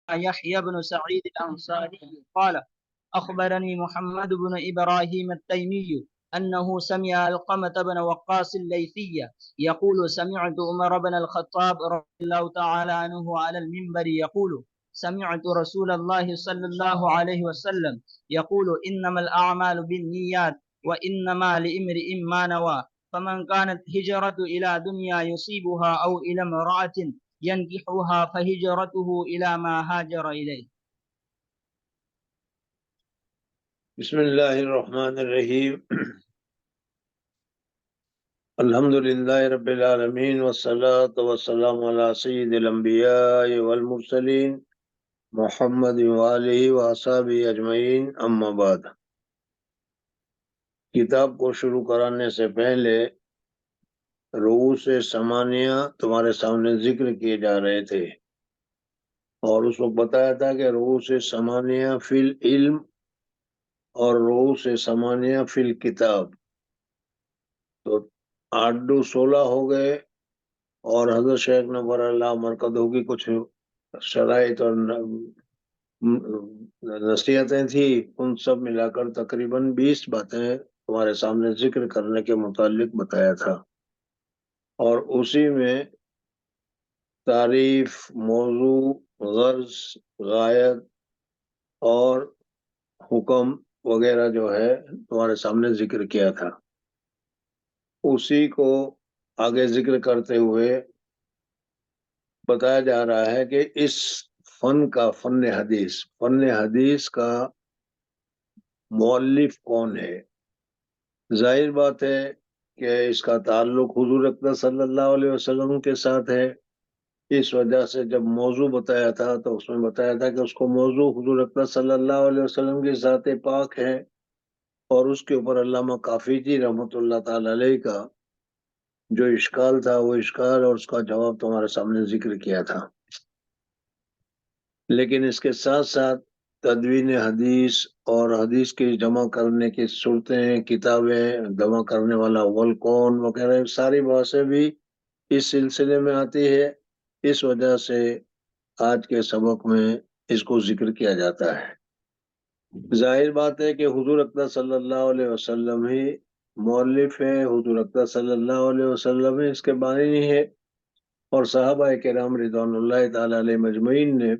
يحيى بن سعيد الأنصاري قال أخبرني محمد بن إبراهيم التيمي أنه سمع علقمة بن وقاص الليثي يقول سمعت عمر بن الخطاب رضي الله تعالى عنه على المنبر يقول سمعت رسول الله صلى الله عليه وسلم يقول إنما الأعمال بالنيات وإنما لامرئ ما نوى فمن كانت هجرة إلى دنيا يصيبها أو إلى امرأة ينكحها فهجرته إلى ما هاجر إليه. بسم اللہ الرحمن الرحیم الحمد للہ رب العالمین والصلاة والسلام علی سید الانبیاء والمرسلین محمد وآلہ وصحبہ اجمعین اما بعد۔ کتاب کو شروع کرانے سے پہلے رؤوس ثمانیہ تمہارے سامنے ذکر کیے جا رہے تھے، اور اس وقت بتایا تھا کہ رؤوس ثمانیہ فی العلم اور رؤوس ثمانیہ فی الکتاب، تو 8 دو 16 ہو گئے، اور حضرت شیخ نور اللہ مرکزہ کی کچھ شرائط اور نصیحتیں تھیں، ان سب ملا کر تقریباً 20 باتیں تمہارے سامنے ذکر کرنے کے متعلق بتایا تھا، اور اسی میں تعریف، موضوع، غرض، غایت اور حکم وغیرہ جو ہے تمہارے سامنے ذکر کیا تھا۔ اسی کو آگے ذکر کرتے ہوئے بتایا جا رہا ہے کہ اس فن حدیث کا مؤلف کون ہے۔ ظاہر بات ہے کہ اس کا تعلق حضور اکرم صلی اللہ علیہ وسلم کے ساتھ ہے، اس وجہ سے جب موضوع بتایا تھا تو اس میں بتایا تھا کہ اس کو موضوع حضور اکرم صلی اللہ علیہ وسلم کی ذات پاک ہے، اور اس کے اوپر علامہ کافی جی رحمۃ اللہ تعالی علیہ کا جو اشکال تھا وہ اشکال اور اس کا جواب تمہارے سامنے ذکر کیا تھا۔ لیکن اس کے ساتھ ساتھ تدوین حدیث اور حدیث کی جمع کرنے کی صورتیں، کتابیں جمع کرنے والا اول کون وغیرہ ساری باتیں بھی اس سلسلے میں آتی ہے، اس وجہ سے آج کے سبق میں اس کو ذکر کیا جاتا ہے۔ ظاہر بات ہے کہ حضور اکرم صلی اللہ علیہ وسلم ہی مؤلف ہے، حضور اکرم صلی اللہ علیہ وسلم ہی اس کے بانی ہے، اور صحابہ کرام رضوان اللہ تعالی علیہ مجمعین نے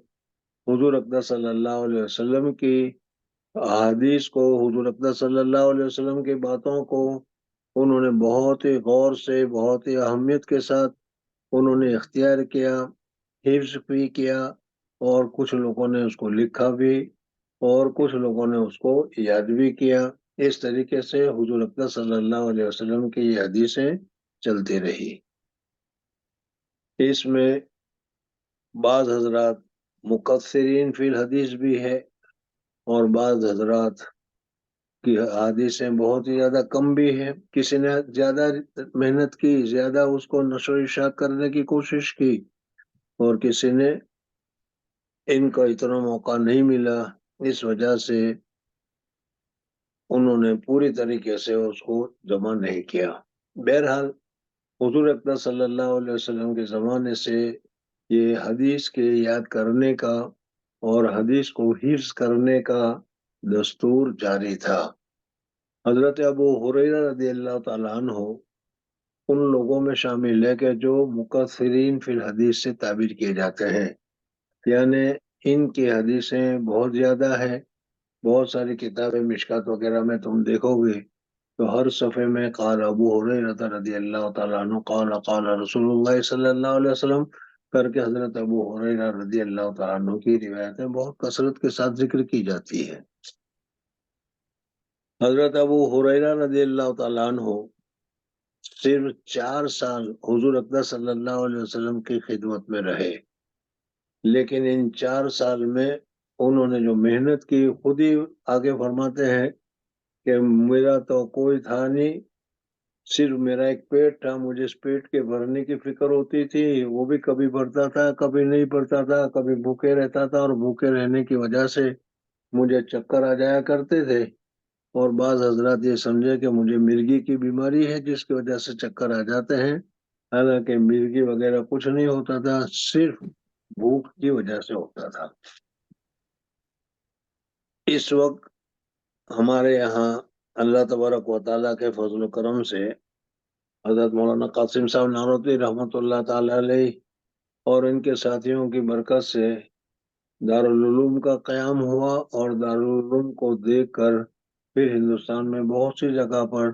حضور اکرم صلی اللہ علیہ وسلم کی احادیث کو، حضور اکرم صلی اللہ علیہ وسلم کی باتوں کو انہوں نے بہت ہی غور سے، بہت ہی اہمیت کے ساتھ انہوں نے اختیار کیا، حفظ بھی کیا، اور کچھ لوگوں نے اس کو لکھا بھی، اور کچھ لوگوں نے اس کو یاد بھی کیا۔ اس طریقے سے حضور اکرم صلی اللہ علیہ وسلم کی یہ حدیثیں چلتی رہی۔ اس میں بعض حضرات مقصرین فی الحدیث بھی ہے، اور بعض حضرات کی حدیثیں بہت ہی زیادہ کم بھی ہے، کسی نے زیادہ محنت کی، زیادہ اس کو نشر و اشاعت کرنے کی کوشش کی، اور کسی نے ان کا اتنا موقع نہیں ملا، اس وجہ سے انہوں نے پوری طریقے سے اس کو جمع نہیں کیا۔ بہرحال حضور اکرم صلی اللہ علیہ وسلم کے زمانے سے یہ حدیث کے یاد کرنے کا اور حدیث کو حفظ کرنے کا دستور جاری تھا۔ حضرت ابو ہریرہ رضی اللہ تعالیٰ عنہ ان لوگوں میں شامل ہے کہ جو مکثرین فی الحدیث سے تعبیر کیے جاتے ہیں، یعنی ان کی حدیثیں بہت زیادہ ہیں۔ بہت ساری کتابیں مشکات وغیرہ میں تم دیکھو گے تو ہر صفحے میں قال ابو ہریرہ رضی اللہ تعالیٰ عنہ قال قال رسول اللہ صلی اللہ علیہ وسلم کر کے حضرت ابو ہریرہ رضی اللہ تعالیٰ عنہ کی روایتیں بہت کثرت کے ساتھ ذکر کی جاتی ہے۔ حضرت ابو ہریرہ رضی اللہ تعالیٰ عنہ صرف 4 سال حضور اکرم صلی اللہ علیہ وسلم کی خدمت میں رہے، لیکن ان 4 سال میں انہوں نے جو محنت کی، خود ہی آگے فرماتے ہیں کہ میرا تو کوئی تھا نہیں، صرف میرا ایک پیٹ تھا، مجھے اس پیٹ کے بھرنے کی فکر ہوتی تھی، وہ بھی کبھی بھرتا تھا کبھی نہیں بھرتا تھا، کبھی بھوکے رہتا تھا، اور بھوکے رہنے کی وجہ سے مجھے چکر آ جایا کرتے تھے، اور بعض حضرات یہ سمجھے کہ مجھے مرگی کی بیماری ہے جس کی وجہ سے چکر آ جاتے ہیں، حالانکہ مرگی وغیرہ کچھ نہیں ہوتا تھا، صرف بھوک کی وجہ سے ہوتا تھا۔ اس وقت ہمارے یہاں اللہ تبارک و تعالیٰ کے فضل و کرم سے حضرت مولانا قاسم صاحب نانوتوی رحمۃ اللہ تعالی علیہ اور ان کے ساتھیوں کی برکت سے دارالعلوم کا قیام ہوا، اور دارالعلوم کو دیکھ کر پھر ہندوستان میں بہت سی جگہ پر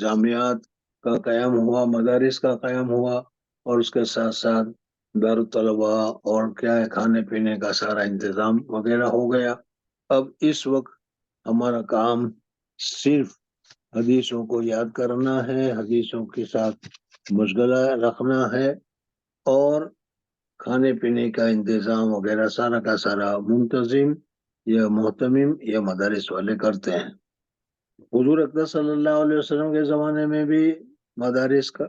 جامعات کا قیام ہوا، مدارس کا قیام ہوا، اور اس کے ساتھ ساتھ دارالطلبہ اور کیا ہے کھانے پینے کا سارا انتظام وغیرہ ہو گیا۔ اب اس وقت ہمارا کام صرف حدیثوں کو یاد کرنا ہے، حدیثوں کے ساتھ مشغلہ رکھنا ہے، اور کھانے پینے کا انتظام وغیرہ سارا کا سارا منتظم یا محتمم یا مدارس والے کرتے ہیں۔ حضور اکرم صلی اللہ علیہ وسلم کے زمانے میں بھی مدارس کا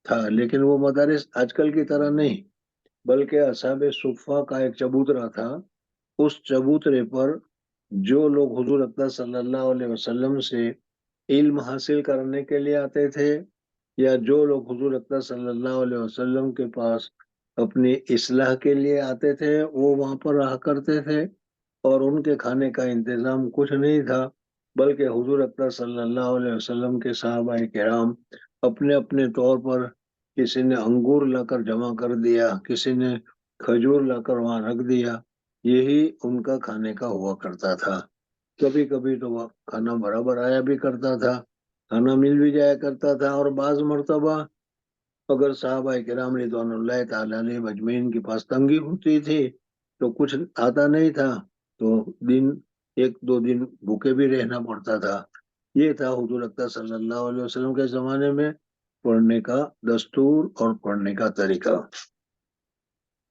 تھا، لیکن وہ مدارس آج کل کی طرح نہیں، بلکہ اصحاب صفہ کا ایک چبوترا تھا۔ اس چبوترے پر جو لوگ حضور اکرم صلی اللہ علیہ وسلم سے علم حاصل کرنے کے لیے آتے تھے، یا جو لوگ حضور اکرم صلی اللہ علیہ وسلم کے پاس اپنی اصلاح کے لیے آتے تھے، وہ وہاں پر رہا کرتے تھے، اور ان کے کھانے کا انتظام کچھ نہیں تھا، بلکہ حضور اکرم صلی اللہ علیہ وسلم کے صحابہ کرام اپنے اپنے طور پر کسی نے انگور لا کر جمع کر دیا، کسی نے کھجور لا کر وہاں رکھ دیا، یہی ان کا کھانے کا ہوا کرتا تھا۔ کبھی کبھی تو وہ کھانا برابر آیا بھی کرتا تھا، کھانا مل بھی جایا کرتا تھا، اور بعض مرتبہ اگر صحابہ کرام رضوان اللہ تعالی علیہ مجمعین کے پاس تنگی ہوتی تھی تو کچھ آتا نہیں تھا، تو ایک دو دن بھوکے بھی رہنا پڑتا تھا۔ یہ تھا حضور اکرم صلی اللہ علیہ وسلم کے زمانے میں پڑھنے کا دستور اور پڑھنے کا طریقہ۔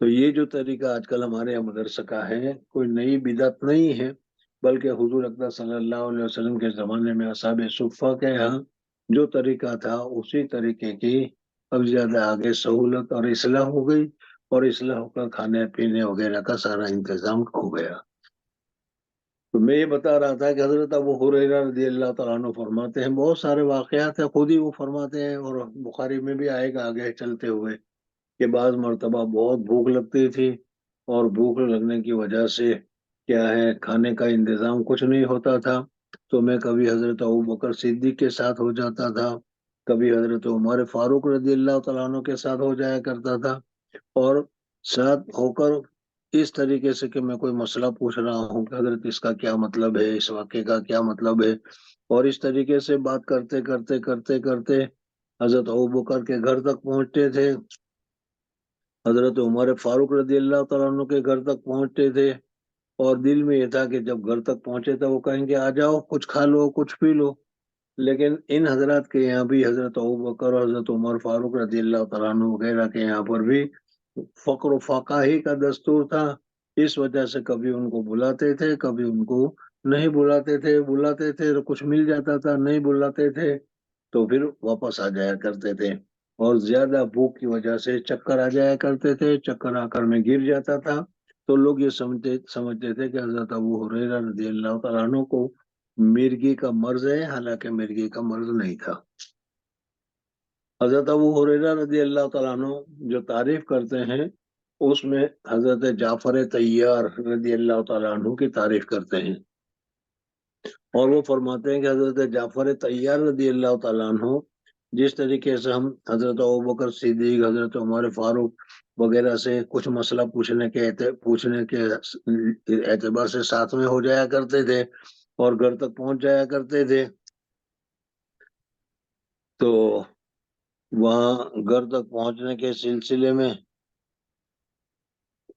تو یہ جو طریقہ آج کل ہمارے یہاں مدرسہ کا ہے، کوئی نئی بدعت نہیں ہے، بلکہ حضور اکرم صلی اللہ علیہ وسلم کے زمانے میں اصحاب صفہ کے یہاں جو طریقہ تھا اسی طریقے کی اب زیادہ آگے سہولت اور اصلاح ہو گئی، اور اصلاح کا کھانے پینے وغیرہ کا سارا انتظام ہو گیا۔ تو میں یہ بتا رہا تھا کہ حضرت ابو ہریرہ رضی اللہ تعالیٰ عنہ فرماتے ہیں، بہت سارے واقعات ہیں، خود ہی وہ فرماتے ہیں، اور بخاری میں بھی آئے گا آگے چلتے ہوئے، کہ بعض مرتبہ بہت بھوک لگتی تھی، اور بھوک لگنے کی وجہ سے کیا ہے کھانے کا انتظام کچھ نہیں ہوتا تھا، تو میں کبھی حضرت ابوبکر صدیق کے ساتھ ہو جاتا تھا، کبھی حضرت عمر فاروق رضی اللہ تعالیٰ عنہ کے ساتھ ہو جایا کرتا تھا، اور ساتھ ہو کر اس طریقے سے کہ میں کوئی مسئلہ پوچھ رہا ہوں کہ حضرت اس کا کیا مطلب ہے، اس واقعے کا کیا مطلب ہے، اور اس طریقے سے بات کرتے کرتے کرتے کرتے حضرت ابوبکر کے گھر تک پہنچتے تھے، حضرت عمر فاروق رضی اللہ تعالیٰ عنہ کے گھر تک پہنچتے تھے، اور دل میں یہ تھا کہ جب گھر تک پہنچے تو وہ کہیں گے آ جاؤ کچھ کھا لو کچھ پی لو، لیکن ان حضرات کے یہاں بھی حضرت ابوبکر اور حضرت عمر فاروق رضی اللہ تعالیٰ عنہ وغیرہ کے یہاں پر بھی فقر و فاقہ ہی کا دستور تھا، اس وجہ سے کبھی ان کو بلاتے تھے، کبھی ان کو نہیں بلاتے تھے، بلاتے تھے تو کچھ مل جاتا تھا، نہیں بلاتے تھے تو پھر واپس آ جایا کرتے تھے، اور زیادہ بھوک کی وجہ سے چکر آ جایا کرتے تھے، چکر آ کر میں گر جاتا تھا، تو لوگ یہ سمجھتے تھے کہ حضرت ابو ہریرہ رضی اللہ تعالیٰ عنہ کو مرگی کا مرض ہے، حالانکہ مرگی کا مرض نہیں تھا۔ حضرت ابو ہریرہ رضی اللہ تعالیٰ عنہ جو تعریف کرتے ہیں اس میں حضرت جعفر طیار رضی اللہ تعالیٰ عنہ کی تعریف کرتے ہیں، اور وہ فرماتے ہیں کہ حضرت جعفر طیار رضی اللہ تعالیٰ عنہ جس طریقے سے ہم حضرت ابوبکر صدیق، حضرت عمر فاروق وغیرہ سے کچھ مسئلہ پوچھنے کے اعتبار سے ساتھ میں ہو جایا کرتے تھے اور گھر تک پہنچ جایا کرتے تھے، تو وہاں گھر تک پہنچنے کے سلسلے میں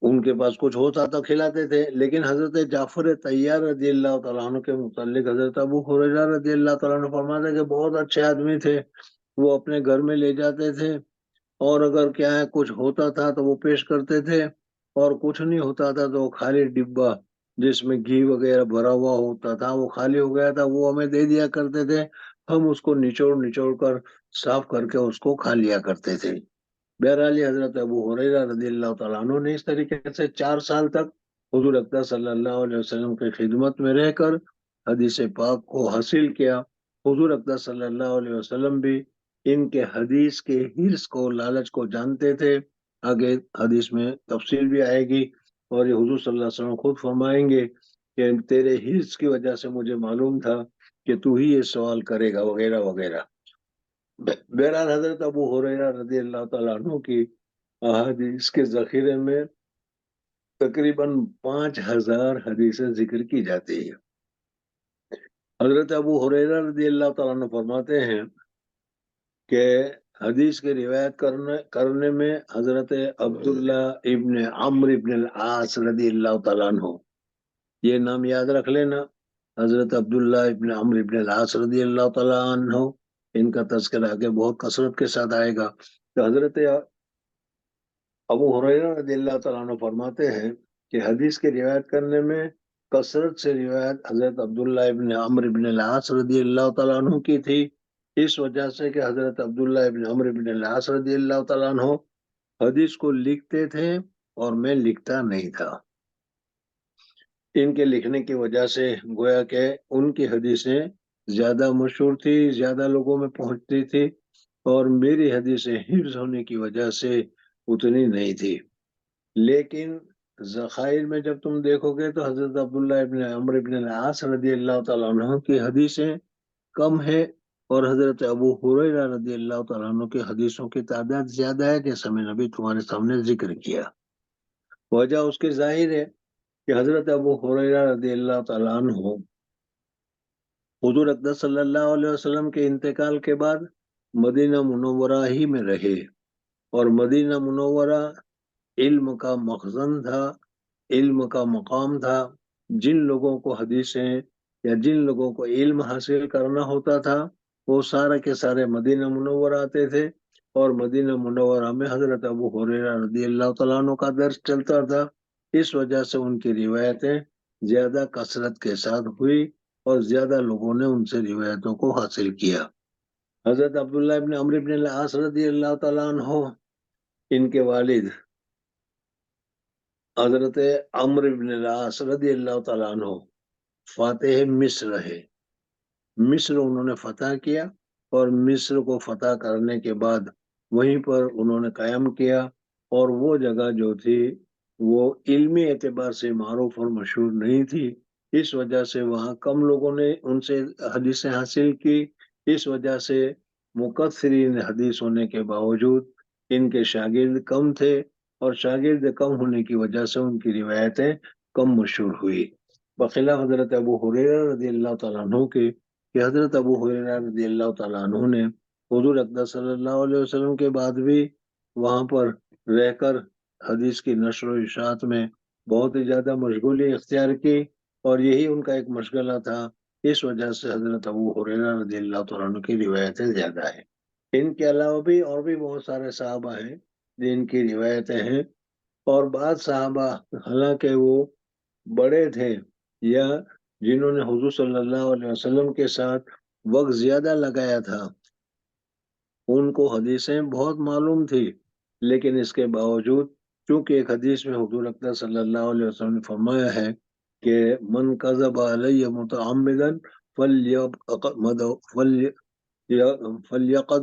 ان کے پاس کچھ ہوتا تو کھلاتے تھے، لیکن حضرت جعفر طیار رضی اللہ تعالیٰ عنہ کے متعلق حضرت ابو ہریرہ رضی اللہ تعالیٰ عنہ فرماتے کہ بہت اچھے آدمی تھے، وہ اپنے گھر میں لے جاتے تھے، اور اگر کیا ہے کچھ ہوتا تھا تو وہ پیش کرتے تھے، اور کچھ نہیں ہوتا تھا تو وہ خالی ڈبہ جس میں گھی وغیرہ بھرا ہوا ہوتا تھا وہ خالی ہو گیا تھا وہ ہمیں دے دیا کرتے تھے، ہم اس کو نچوڑ کر صاف کر کے اس کو کھا لیا کرتے تھے۔ بہرحال حضرت ابو ہریرہ رضی اللہ تعالیٰ عنہ نے اس طریقے سے 4 سال تک حضور اکرم صلی اللہ علیہ وسلم کی خدمت میں رہ کر حدیث پاک کو حاصل کیا۔ حضور اکرم صلی اللہ علیہ وسلم بھی ان کے حدیث کے حرص کو، لالچ کو جانتے تھے، آگے حدیث میں تفصیل بھی آئے گی، اور یہ حضور صلی اللہ علیہ وسلم خود فرمائیں گے کہ تیرے حرص کی وجہ سے مجھے معلوم تھا کہ تو ہی یہ سوال کرے گا وغیرہ وغیرہ۔ بہرحال حضرت ابو ہریرہ رضی اللہ تعالیٰ عنہ کی احادیث کے ذخیرے میں تقریباً 5000 حدیثیں ذکر کی جاتی ہے۔ حضرت ابو ہریرہ رضی اللہ تعالیٰ عنہ فرماتے ہیں کہ حدیث کی روایت کرنے میں حضرت عبداللہ ابن عمرو ابن العاص رضی اللہ تعالیٰ عنہ، یہ نام یاد رکھ لینا، حضرت عبداللہ ابن عمرو ابن العاص رضی اللہ تعالیٰ عنہ، ان کا تذکرہ آگے بہت کثرت کے ساتھ آئے گا۔ تو حضرت ابو ہریرہ رضی اللہ تعالیٰ عنہ فرماتے ہیں کہ حدیث کی روایت کرنے میں کثرت سے روایت حضرت عبداللہ ابن عمرو ابن العاص رضی اللہ تعالیٰ عنہ کی تھی، اس وجہ سے کہ حضرت عبداللہ ابن عمرو ابن العاص رضی اللہ تعالیٰ عنہ حدیث کو لکھتے تھے اور میں لکھتا نہیں تھا۔ ان کے لکھنے کی وجہ سے گویا کہ ان کی حدیثیں زیادہ مشہور تھی، زیادہ لوگوں میں پہنچتی تھی، اور میری حدیثیں حفظ ہونے کی وجہ سے اتنی نہیں تھی۔ لیکن ذخائر میں جب تم دیکھو گے تو حضرت عبداللہ ابن عمرو ابن العاص رضی اللہ تعالیٰ عنہ کی حدیثیں کم ہے، اور حضرت ابو ہریرہ رضی اللہ تعالیٰ عنہ کی حدیثوں کی تعداد زیادہ ہے، جیسا میں نے ابھی تمہارے سامنے ذکر کیا۔ وجہ اس کے ظاہر ہے کہ حضرت ابو ہریرہ رضی اللہ تعالیٰ عنہ حضور اقدس صلی اللہ علیہ وسلم کے انتقال کے بعد مدینہ منورہ ہی میں رہے، اور مدینہ منورہ علم کا مخزن تھا، علم کا مقام تھا۔ جن لوگوں کو حدیثیں یا جن لوگوں کو علم حاصل کرنا ہوتا تھا وہ سارے کے سارے مدینہ منورہ آتے تھے، اور مدینہ منورہ میں حضرت ابو ہریرہ رضی اللہ تعالیٰ عنہ کا درس چلتا تھا۔ اس وجہ سے ان کی روایتیں زیادہ کثرت کے ساتھ ہوئی، اور زیادہ لوگوں نے ان سے روایتوں کو حاصل کیا۔ حضرت عبداللہ ابن عمرو ابن العاص رضی اللہ تعالیٰ عنہ، ان کے والد حضرت عمرو ابن العاص رضی اللہ تعالیٰ عنہ فاتح مصر ہے۔ مصر انہوں نے فتح کیا، اور مصر کو فتح کرنے کے بعد وہیں پر انہوں نے قیام کیا، اور وہ جگہ جو تھی وہ علمی اعتبار سے معروف اور مشہور نہیں تھی، اس وجہ سے وہاں کم لوگوں نے ان سے حدیثیں حاصل کی۔ اس وجہ سے مکثرین حدیث ہونے کے باوجود ان کے شاگرد کم تھے، اور شاگرد کم ہونے کی وجہ سے ان کی روایتیں کم مشہور ہوئی، بخلاف حضرت ابو ہریرہ رضی اللہ تعالیٰ عنہ کے، کہ حضرت ابو ہریرہ رضی اللہ تعالیٰ عنہ نے حضور اقدس صلی اللہ علیہ وسلم کے بعد بھی وہاں پر رہ کر حدیث کی نشر و اشاعت میں بہت ہی زیادہ مشغولی اختیار کی، اور یہی ان کا ایک مشغلہ تھا۔ اس وجہ سے حضرت ابو ہریرہ رضی اللہ تعالیٰ عنہ کی روایتیں زیادہ ہیں۔ ان کے علاوہ بھی اور بھی بہت سارے صحابہ ہیں جن کی روایتیں ہیں، اور بعض صحابہ حالانکہ وہ بڑے تھے یا جنہوں نے حضور صلی اللہ علیہ وسلم کے ساتھ وقت زیادہ لگایا تھا، ان کو حدیثیں بہت معلوم تھی، لیکن اس کے باوجود چونکہ ایک حدیث میں حضور اکرم صلی اللہ علیہ وسلم نے فرمایا ہے کہ من کذب علی متعمدا فلیقد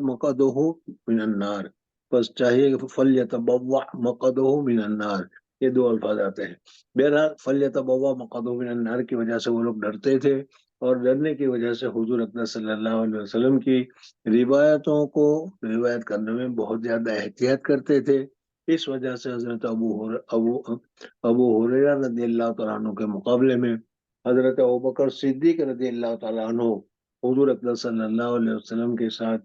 مقعدہ من النار، بس چاہیے کہ فلیتبوأ مقعدہ من النار، یہ دو الفاظ آتے ہیں۔ بہرحال فلیتبوأ مقعدہ من النار کی وجہ سے وہ لوگ ڈرتے تھے، اور ڈرنے کی وجہ سے حضور اکرم صلی اللہ علیہ وسلم کی روایتوں کو روایت کرنے میں بہت زیادہ احتیاط کرتے تھے۔ اس وجہ سے حضرت ابو ہریرہ رضی اللہ تعالیٰ عنہ کے مقابلے میں حضرت ابوبکر صدیق رضی اللہ تعالیٰ عنہ حضور اکرم صلی اللہ علیہ وسلم کے ساتھ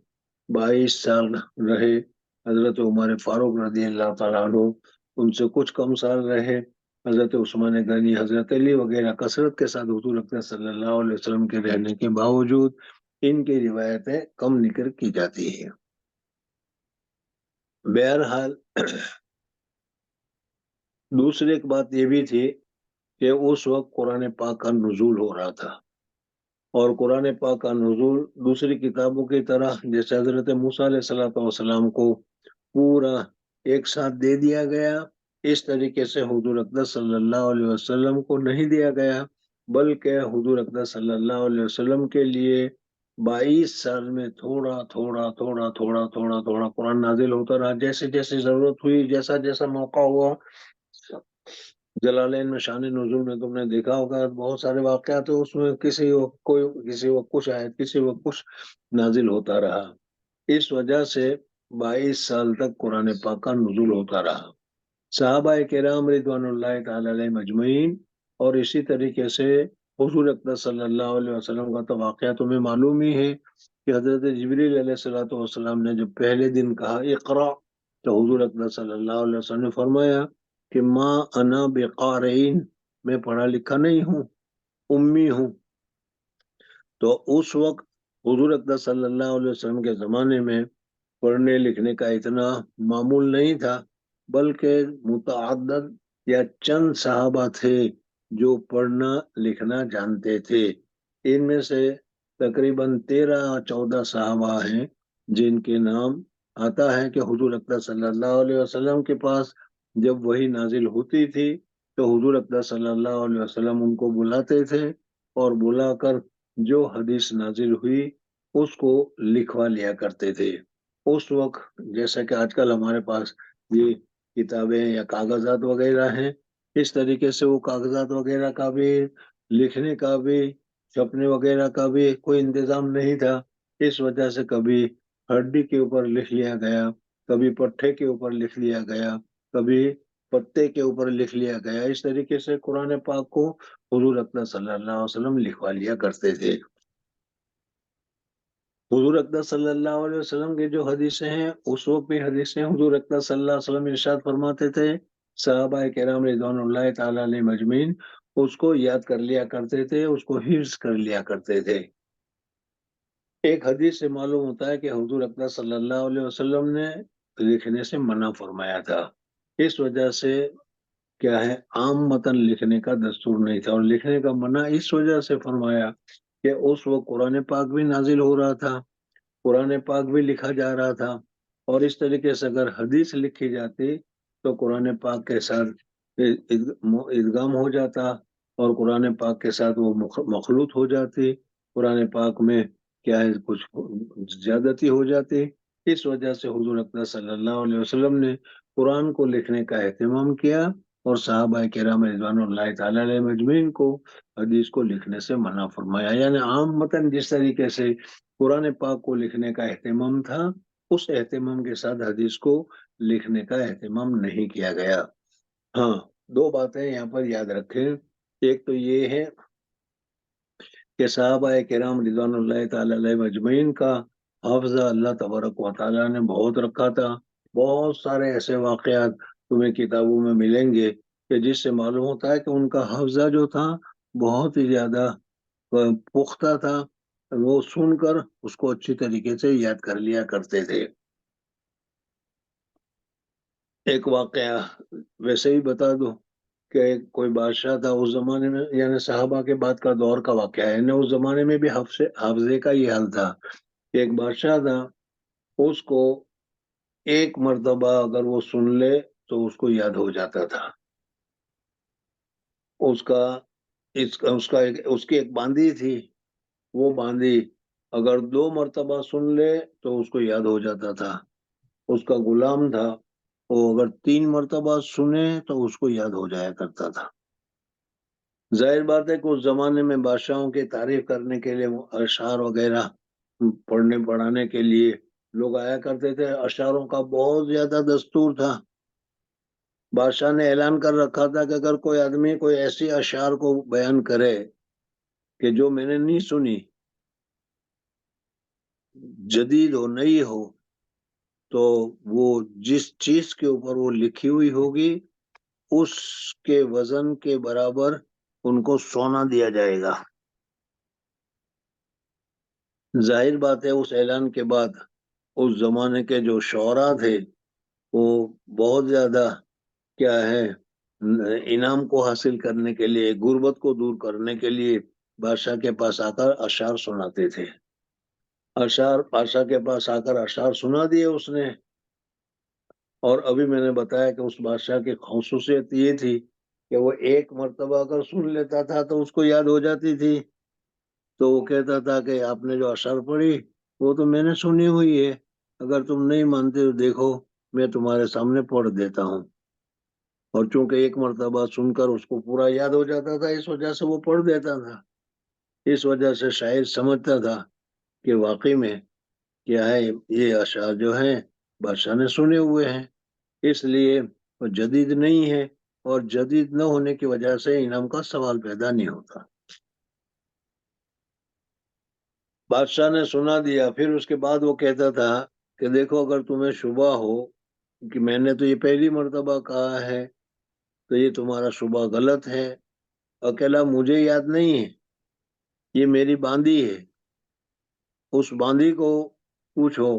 22 سال رہے، حضرت عمر فاروق رضی اللہ تعالیٰ عنہ ان سے کچھ کم سال رہے، حضرت عثمان غنی، حضرت علی وغیرہ کثرت کے ساتھ حضور اکرم صلی اللہ علیہ وسلم کے رہنے کے باوجود ان کی روایتیں کم نکر کی جاتی ہیں۔ بہرحال دوسری ایک بات یہ بھی تھی کہ اس وقت قرآن پاک کا نزول ہو رہا تھا، اور قرآن پاک کا نزول دوسری کتابوں کی طرح جیسے حضرت موسیٰ علیہ السلام کو پورا ایک ساتھ دے دیا گیا، اس طریقے سے حضور اقدس صلی اللہ علیہ وسلم کو نہیں دیا گیا، بلکہ حضور اقدس صلی اللہ علیہ وسلم کے لیے 22 سال میں تھوڑا تھوڑا تھوڑا تھوڑا تھوڑا تھوڑا قرآن نازل ہوتا رہا، جیسے جیسے ضرورت ہوئی، جیسا جیسا موقع ہوا۔ جلالین میں شان نزول میں تم نے دیکھا ہوگا بہت سارے واقعات، اس میں کسی وقت کچھ آیت، کسی وقت کچھ نازل ہوتا رہا۔ اس وجہ سے 22 سال تک قرآن پاک کا نزول ہوتا رہا۔ صحابہ کرام رضوان اللہ تعالی علیہ مجمعین، اور اسی طریقے سے حضور اقدس صلی اللہ علیہ وسلم کا تو واقعہ تمہیں معلوم ہی ہے کہ حضرت جبریل علیہ الصلوۃ والسلام نے جب پہلے دن کہا اقرا، تو حضور اقدس صلی اللہ علیہ وسلم نے فرمایا کہ ما انا بقارئین، میں پڑھا لکھا نہیں ہوں، امی ہوں۔ تو اس وقت حضور اقدس صلی اللہ علیہ وسلم کے زمانے میں پڑھنے لکھنے کا اتنا معمول نہیں تھا، بلکہ متعدد یا چند صحابہ تھے جو پڑھنا لکھنا جانتے تھے۔ ان میں سے تقریباً 13-14 صحابہ ہیں جن کے نام آتا ہے کہ حضور اقدس صلی اللہ علیہ وسلم کے پاس جب وہی نازل ہوتی تھی تو حضور اقدس صلی اللہ علیہ وسلم ان کو بلاتے تھے، اور بلا کر جو حدیث نازل ہوئی اس کو لکھوا لیا کرتے تھے۔ اس وقت جیسا کہ آج کل ہمارے پاس یہ کتابیں یا کاغذات وغیرہ ہیں، اس طریقے سے وہ کاغذات وغیرہ کا بھی، لکھنے کا بھی، چھپنے وغیرہ کا بھی کوئی انتظام نہیں تھا۔ اس وجہ سے کبھی ہڈی کے اوپر لکھ لیا گیا، کبھی پٹھے کے اوپر لکھ لیا گیا، کبھی پتے کے اوپر لکھ لیا گیا۔ اس طریقے سے قرآن پاک کو حضور اقدس صلی اللہ علیہ وسلم لکھوا لیا کرتے تھے۔ حضور اقدس صلی اللہ علیہ وسلم کی جو حدیثیں ہیں، اس وقت بھی حدیثیں حضور اقدس صلی اللہ علیہ وسلم ارشاد فرماتے تھے، صحابہ کرام رضوان اللہ تعالی علیہ مجمعین اس کو یاد کر لیا کرتے تھے، اس کو حفظ کر لیا کرتے تھے۔ ایک حدیث سے معلوم ہوتا ہے کہ حضور اقدس صلی اللہ علیہ وسلم نے لکھنے سے منع فرمایا تھا۔ اس وجہ سے کیا ہے، عام متن لکھنے کا دستور نہیں تھا، اور لکھنے کا منع اس وجہ سے فرمایا کہ اس وقت قرآن پاک بھی نازل ہو رہا تھا، قرآن پاک بھی لکھا جا رہا تھا، اور اس طریقے سے اگر حدیث لکھی جاتی تو قرآن پاک کے ساتھ ادغام ہو جاتا، اور قرآن پاک کے ساتھ وہ مخلوط ہو جاتی، قرآن پاک میں کیا ہے کچھ زیادتی ہو جاتی۔ اس وجہ سے حضور اقدس صلی اللہ علیہ وسلم نے قرآن کو لکھنے کا اہتمام کیا، اور صحابہ کرام رضوان اللہ تعالی علیہ مجمعین کو حدیث کو لکھنے سے منع فرمایا۔ یعنی عام متن جس طریقے سے قرآن پاک کو لکھنے کا اہتمام تھا، اس اہتمام کے ساتھ حدیث کو لکھنے کا اہتمام نہیں کیا گیا۔ ہاں، دو باتیں یہاں پر یاد رکھیں۔ ایک تو یہ ہے کہ صحابہ کرام رضوان اللہ تعالی علیہ مجمعین کا حافظہ اللہ تبارک و تعالیٰ نے بہت رکھا تھا۔ بہت سارے ایسے واقعات تمہیں کتابوں میں ملیں گے کہ جس سے معلوم ہوتا ہے کہ ان کا حافظہ جو تھا بہت ہی زیادہ پختہ تھا، وہ سن کر اس کو اچھی طریقے سے یاد کر لیا کرتے تھے۔ ایک واقعہ ویسے ہی بتا دو کہ کوئی بادشاہ تھا اس زمانے میں، یعنی صحابہ کے بعد کا دور کا واقعہ ہے، یعنی اس زمانے میں بھی حافظے کا یہ حال تھا کہ ایک بادشاہ تھا، اس کو ایک مرتبہ اگر وہ سن لے تو اس کو یاد ہو جاتا تھا۔ اس کی ایک باندی تھی، وہ باندی اگر 2 مرتبہ سن لے تو اس کو یاد ہو جاتا تھا۔ اس کا غلام تھا، وہ اگر 3 مرتبہ سنے تو اس کو یاد ہو جایا کرتا تھا۔ ظاہر بات ہے کہ اس زمانے میں بادشاہوں کی تعریف کرنے کے لیے اشعار وغیرہ پڑھنے پڑھانے کے لیے لوگ آیا کرتے تھے۔ اشعاروں کا بہت زیادہ دستور تھا۔ بادشاہ نے اعلان کر رکھا تھا کہ اگر کوئی آدمی کوئی ایسی اشعار کو بیان کرے کہ جو میں نے نہیں سنی، جدید ہو، نئی ہو، تو وہ جس چیز کے اوپر وہ لکھی ہوئی ہوگی اس کے وزن کے برابر ان کو سونا دیا جائے گا۔ ظاہر بات ہے اس اعلان کے بعد اس زمانے کے جو شعراء تھے وہ بہت زیادہ کیا ہے انعام کو حاصل کرنے کے لیے، غربت کو دور کرنے کے لیے بادشاہ کے پاس آ کر اشعار سناتے تھے۔ اشعار بادشاہ کے پاس آ کر اشعار سنا دیے اس نے، اور ابھی میں نے بتایا کہ اس بادشاہ کی خصوصیت یہ تھی کہ وہ ایک مرتبہ اگر سن لیتا تھا تو اس کو یاد ہو جاتی تھی، تو وہ کہتا تھا کہ آپ نے جو اشعار پڑھی وہ تو میں نے سنی ہوئی ہے، اگر تم نہیں مانتے تو دیکھو میں تمہارے سامنے پڑھ دیتا ہوں۔ اور چونکہ ایک مرتبہ سن کر اس کو پورا یاد ہو جاتا تھا، اس وجہ سے وہ پڑھ دیتا تھا۔ اس وجہ سے شاعر سمجھتا تھا کہ واقعی میں کیا ہے، یہ اشعار جو ہیں بادشاہ نے سنے ہوئے ہیں، اس لیے وہ جدید نہیں ہے، اور جدید نہ ہونے کی وجہ سے انعام کا سوال پیدا نہیں ہوتا۔ بادشاہ نے سنا دیا، پھر اس کے بعد وہ کہتا تھا کہ دیکھو اگر تمہیں شبہ ہو کہ میں نے تو یہ پہلی مرتبہ کہا ہے، تو یہ تمہارا شبہ غلط ہے، اکیلا مجھے یاد نہیں ہے، یہ میری باندی ہے، اس باندی کو پوچھو،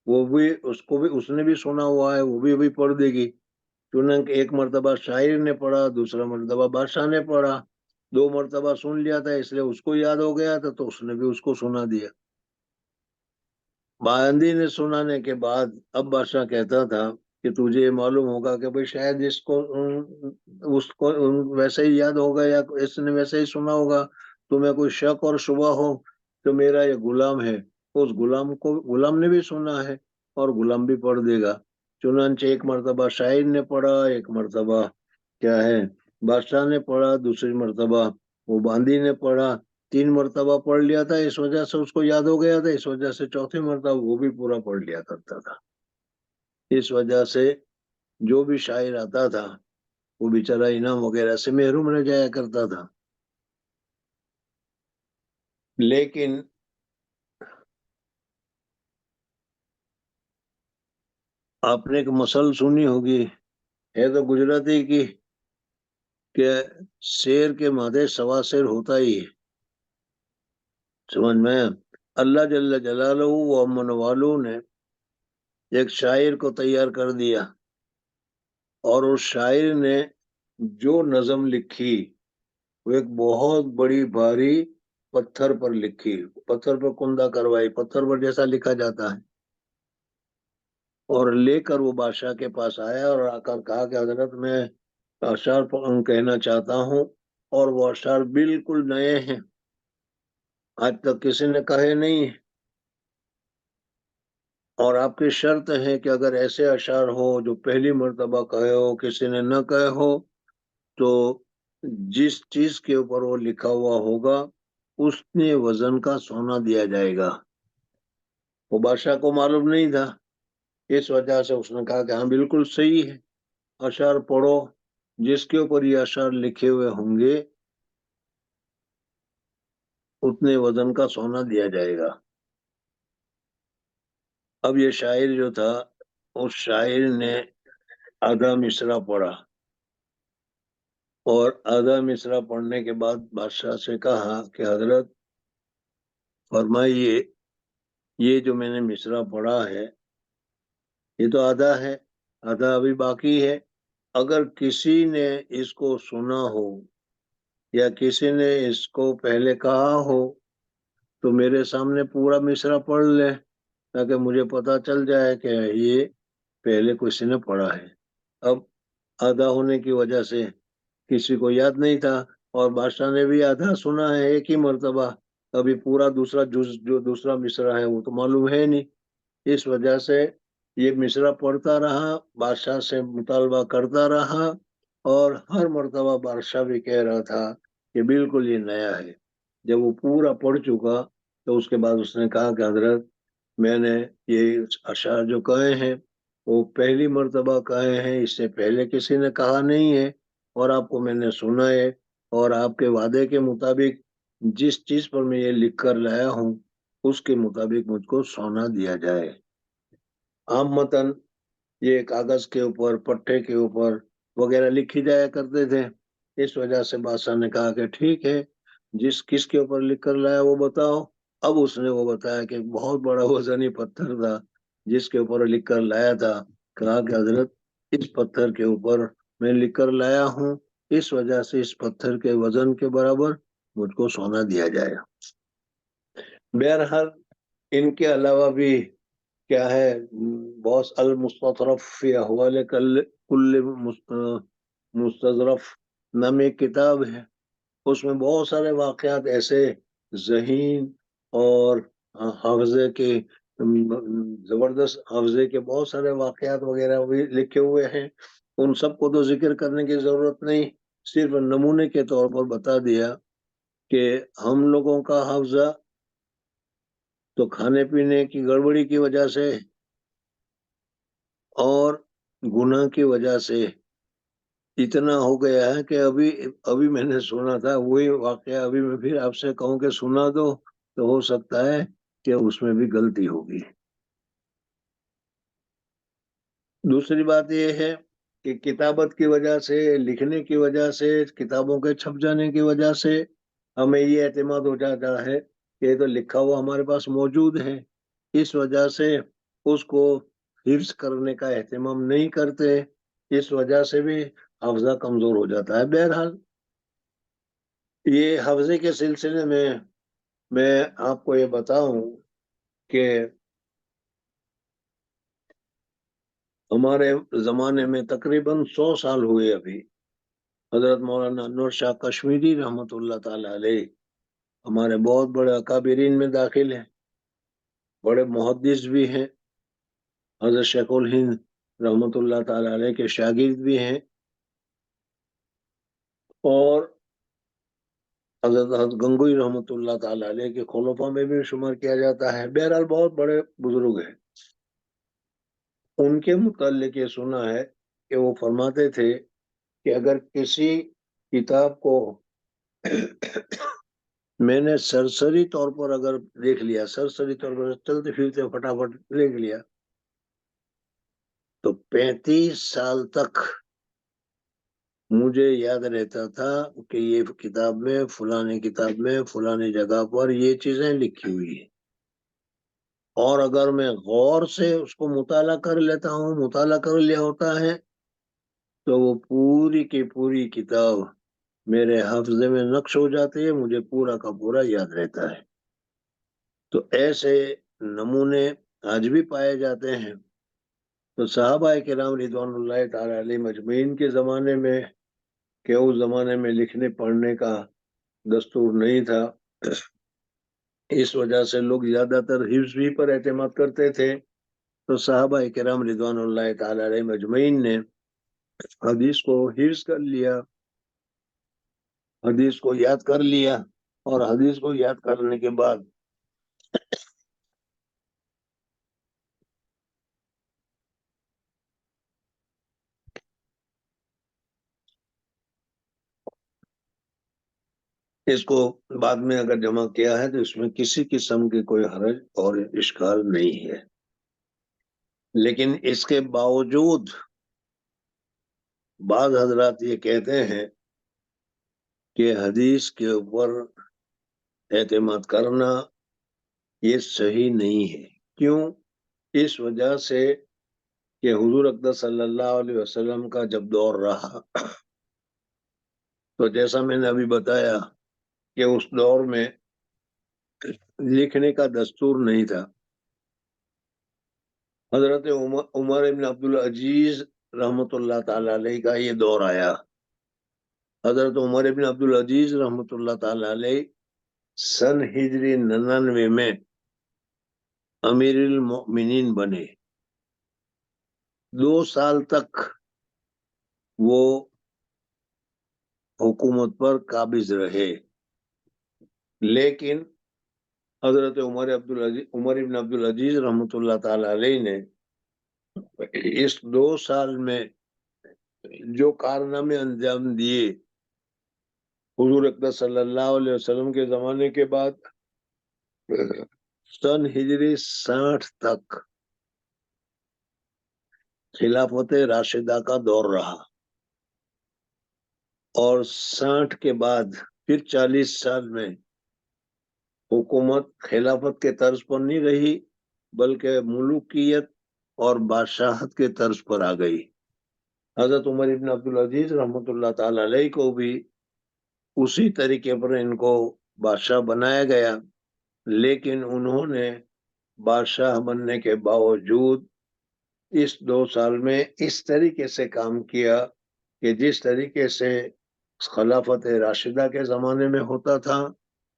وہ بھی اس نے بھی سنا ہوا ہے، وہ بھی ابھی پڑھ دے گی۔ چنانچہ ایک مرتبہ شاعر نے پڑھا، دوسرا مرتبہ بادشاہ نے پڑھا، 2 مرتبہ سن لیا تھا اس لیے اس کو یاد ہو گیا تھا، تو اس نے بھی اس کو سنا دیا۔ باندی نے سنانے کے بعد اب بادشاہ کہتا تھا کہ تجھے یہ معلوم ہوگا کہ بھئی شاید اس کو ویسے ہی یاد ہوگا، یا اس نے ویسے ہی سنا ہوگا، تمہیں کوئی شک اور شبہ ہو تو میرا یہ غلام ہے، اس غلام نے بھی سنا ہے اور غلام بھی پڑھ دے گا۔ چنانچہ ایک مرتبہ شاعر نے پڑھا، ایک مرتبہ کیا ہے بادشاہ نے پڑھا، دوسری مرتبہ وہ باندی نے پڑھا، 3 مرتبہ پڑھ لیا تھا، اس وجہ سے اس کو یاد ہو گیا تھا، اس وجہ سے چوتھی مرتبہ وہ بھی پورا پڑھ لیا کرتا تھا۔ اس وجہ سے جو بھی شاعر آتا تھا وہ بیچارہ انعام وغیرہ سے محروم رہ جایا کرتا تھا۔ لیکن آپ نے ایک مثل سنی ہوگی، ہے تو گجراتی کی، کہ شیر کے مادے سوا شیر ہوتا ہی ہے۔ سمجھ میں؟ اللہ جل جلالہ و امن والو نے ایک شاعر کو تیار کر دیا، اور اس شاعر نے جو نظم لکھی وہ ایک بہت بڑی بھاری پتھر پر لکھی، پتھر پر کندہ کروائی، پتھر پر جیسا لکھا جاتا ہے، اور لے کر وہ بادشاہ کے پاس آیا اور آ کر کہا کہ حضرت میں اشعار کہنا چاہتا ہوں، اور وہ اشعار بالکل نئے ہیں، آج تک کسی نے کہے نہیں، اور آپ کی شرط ہے کہ اگر ایسے اشعار ہو جو پہلی مرتبہ کہے ہو، کسی نے نہ کہے ہو، تو جس چیز کے اوپر وہ لکھا ہوا ہوگا اس نے وزن کا سونا دیا جائے گا۔ وہ بادشاہ کو معلوم نہیں تھا، اس وجہ سے اس نے کہا کہ ہاں بالکل صحیح ہے، اشعار پڑھو، جس کے اوپر یہ اشعار لکھے ہوئے ہوں گے اتنے وزن کا سونا دیا جائے گا۔ اب یہ شاعر جو تھا، اس شاعر نے آدھا مصرع پڑھا، اور آدھا مصرع پڑھنے کے بعد بادشاہ سے کہا کہ حضرت فرمائیے، یہ جو میں نے مصرع پڑھا ہے یہ تو آدھا ہے، آدھا ابھی باقی ہے، اگر کسی نے اس کو سنا ہو یا کسی نے اس کو پہلے کہا ہو تو میرے سامنے پورا مصرع پڑھ لے، تاکہ مجھے پتا چل جائے کہ یہ پہلے کسی نے پڑھا ہے۔ اب آدھا ہونے کی وجہ سے کسی کو یاد نہیں تھا، اور بادشاہ نے بھی آدھا سنا ہے ایک ہی مرتبہ، ابھی پورا دوسرا جز جو دوسرا مصرع ہے وہ تو معلوم ہے نہیں، اس وجہ سے یہ مصرع پڑھتا رہا، بادشاہ سے مطالبہ کرتا رہا، اور ہر مرتبہ بادشاہ بھی کہہ رہا تھا کہ بالکل یہ نیا ہے۔ جب وہ پورا پڑھ چکا تو اس کے بعد اس نے کہا کہ حضرت میں نے یہ اشعار جو کہے ہیں وہ پہلی مرتبہ کہے ہیں، اس سے پہلے کسی نے کہا نہیں ہے، اور آپ کو میں نے سنا ہے، اور آپ کے وعدے کے مطابق جس چیز پر میں یہ لکھ کر لایا ہوں اس کے مطابق مجھ کو سونا دیا جائے۔ عام متن یہ کاغذ کے اوپر، پٹھے کے اوپر وغیرہ لکھی جایا کرتے تھے، اس وجہ سے بادشاہ نے کہا کہ ٹھیک ہے، کس کے اوپر لکھ کر لایا وہ بتاؤ۔ اب اس نے وہ بتایا کہ ایک بہت بڑا وزنی پتھر تھا جس کے اوپر لکھ کر لایا تھا، کہا کہ حضرت اس پتھر کے اوپر میں لکھ کر لایا ہوں، اس وجہ سے اس پتھر کے وزن کے برابر مجھ کو سونا دیا جائے۔ بہرحال ان کے علاوہ بھی کیا ہے، بہت المستطرف فی احوال کل مستظرف نامی ایک کتاب ہے، اس میں بہت سارے واقعات ایسے ذہین اور حافظے کے زبردست حافظے کے بہت سارے واقعات وغیرہ بھی لکھے ہوئے ہیں. ان سب کو تو ذکر کرنے کی ضرورت نہیں، صرف نمونے کے طور پر بتا دیا کہ ہم لوگوں کا حافظہ تو کھانے پینے کی گڑبڑی کی وجہ سے اور گناہ کی وجہ سے اتنا ہو گیا ہے کہ ابھی میں نے سنا تھا وہی واقعہ ابھی میں پھر آپ سے کہوں کہ سنا دو تو ہو سکتا ہے کہ اس میں بھی غلطی ہوگی. دوسری بات یہ ہے کہ کتابت کی وجہ سے، لکھنے کی وجہ سے، کتابوں کے چھپ جانے کی وجہ سے ہمیں یہ اعتماد ہو جاتا ہے کہ یہ تو لکھا ہوا ہمارے پاس موجود ہے، اس وجہ سے اس کو حفظ کرنے کا اہتمام نہیں کرتے، اس وجہ سے بھی حافظہ کمزور ہو جاتا ہے. بہرحال یہ حافظے کے سلسلے میں آپ کو یہ بتاؤں کہ ہمارے زمانے میں تقریباً 100 سال ہوئے ابھی. حضرت مولانا انور شاہ کشمیری رحمۃ اللہ تعالی علیہ ہمارے بہت بڑے اکابرین میں داخل ہیں، بڑے محدث بھی ہیں. حضرت شیخ الہند رحمۃ اللہ تعالی علیہ کے شاگرد بھی ہیں، اور حضرت گنگوئی رحمۃ اللہ تعالی علیہ کے خلفاء میں بھی شمار کیا جاتا ہے. بہرحال بہت بڑے بزرگ ہیں. ان کے متعلق یہ سنا ہے کہ وہ فرماتے تھے کہ اگر کسی کتاب کو میں نے سرسری طور پر اگر دیکھ لیا، سرسری طور پر چلتے پھرتے فٹافٹ دیکھ لیا، تو 35 سال تک مجھے یاد رہتا تھا کہ یہ کتاب میں فلانی کتاب میں فلانی جگہ پر یہ چیزیں لکھی ہوئی ہیں. اور اگر میں غور سے اس کو مطالعہ کر لیتا ہوں، مطالعہ کر لیا ہوتا ہے، تو وہ پوری کی پوری کتاب میرے حافظے میں نقش ہو جاتی ہے، مجھے پورا کا پورا یاد رہتا ہے. تو ایسے نمونے آج بھی پائے جاتے ہیں. تو صحابہ کرام رضوان اللہ تعالی علیہ مجمعین کے زمانے میں، کہ اس زمانے میں لکھنے پڑھنے کا دستور نہیں تھا، اس وجہ سے لوگ زیادہ تر حفظ بھی پر اعتماد کرتے تھے. تو صحابہ کرام رضوان اللہ تعالی علیہ مجمعین نے حدیث کو حفظ کر لیا، حدیث کو یاد کر لیا، اور حدیث کو یاد کرنے کے بعد اس کو بعد میں اگر جمع کیا ہے تو اس میں کسی قسم کی کوئی حرج اور اشکال نہیں ہے. لیکن اس کے باوجود بعض حضرات یہ کہتے ہیں کہ حدیث کے اوپر اعتماد کرنا یہ صحیح نہیں ہے. کیوں؟ اس وجہ سے کہ حضور اقدس صلی اللہ علیہ وسلم کا جب دور رہا، تو جیسا میں نے ابھی بتایا کہ اس دور میں لکھنے کا دستور نہیں تھا. حضرت عمر ابن عبدالعزیز رحمۃ اللہ تعالی علیہ کا یہ دور آیا. حضرت عمر ابن عبدالعزیز رحمۃ اللہ تعالی علیہ سن ہجری 99 میں امیر المؤمنین بنے. 2 سال تک وہ حکومت پر قابض رہے، لیکن حضرت عمر ابن عبدالعزیز رحمۃ اللہ تعالی علیہ نے اس 2 سال میں جو کارنامے انجام دیے، حضور اقدس صلی اللہ علیہ وسلم کے زمانے کے بعد سن ہجری 60 تک خلافت راشدہ کا دور رہا، اور 60 کے بعد پھر 40 سال میں حکومت خلافت کے طرز پر نہیں رہی، بلکہ ملوکیت اور بادشاہت کے طرز پر آ گئی. حضرت عمر ابن عبدالعزیز رحمۃ اللہ تعالی علیہ کو بھی اسی طریقے پر ان کو بادشاہ بنایا گیا، لیکن انہوں نے بادشاہ بننے کے باوجود اس 2 سال میں اس طریقے سے کام کیا کہ جس طریقے سے خلافت راشدہ کے زمانے میں ہوتا تھا،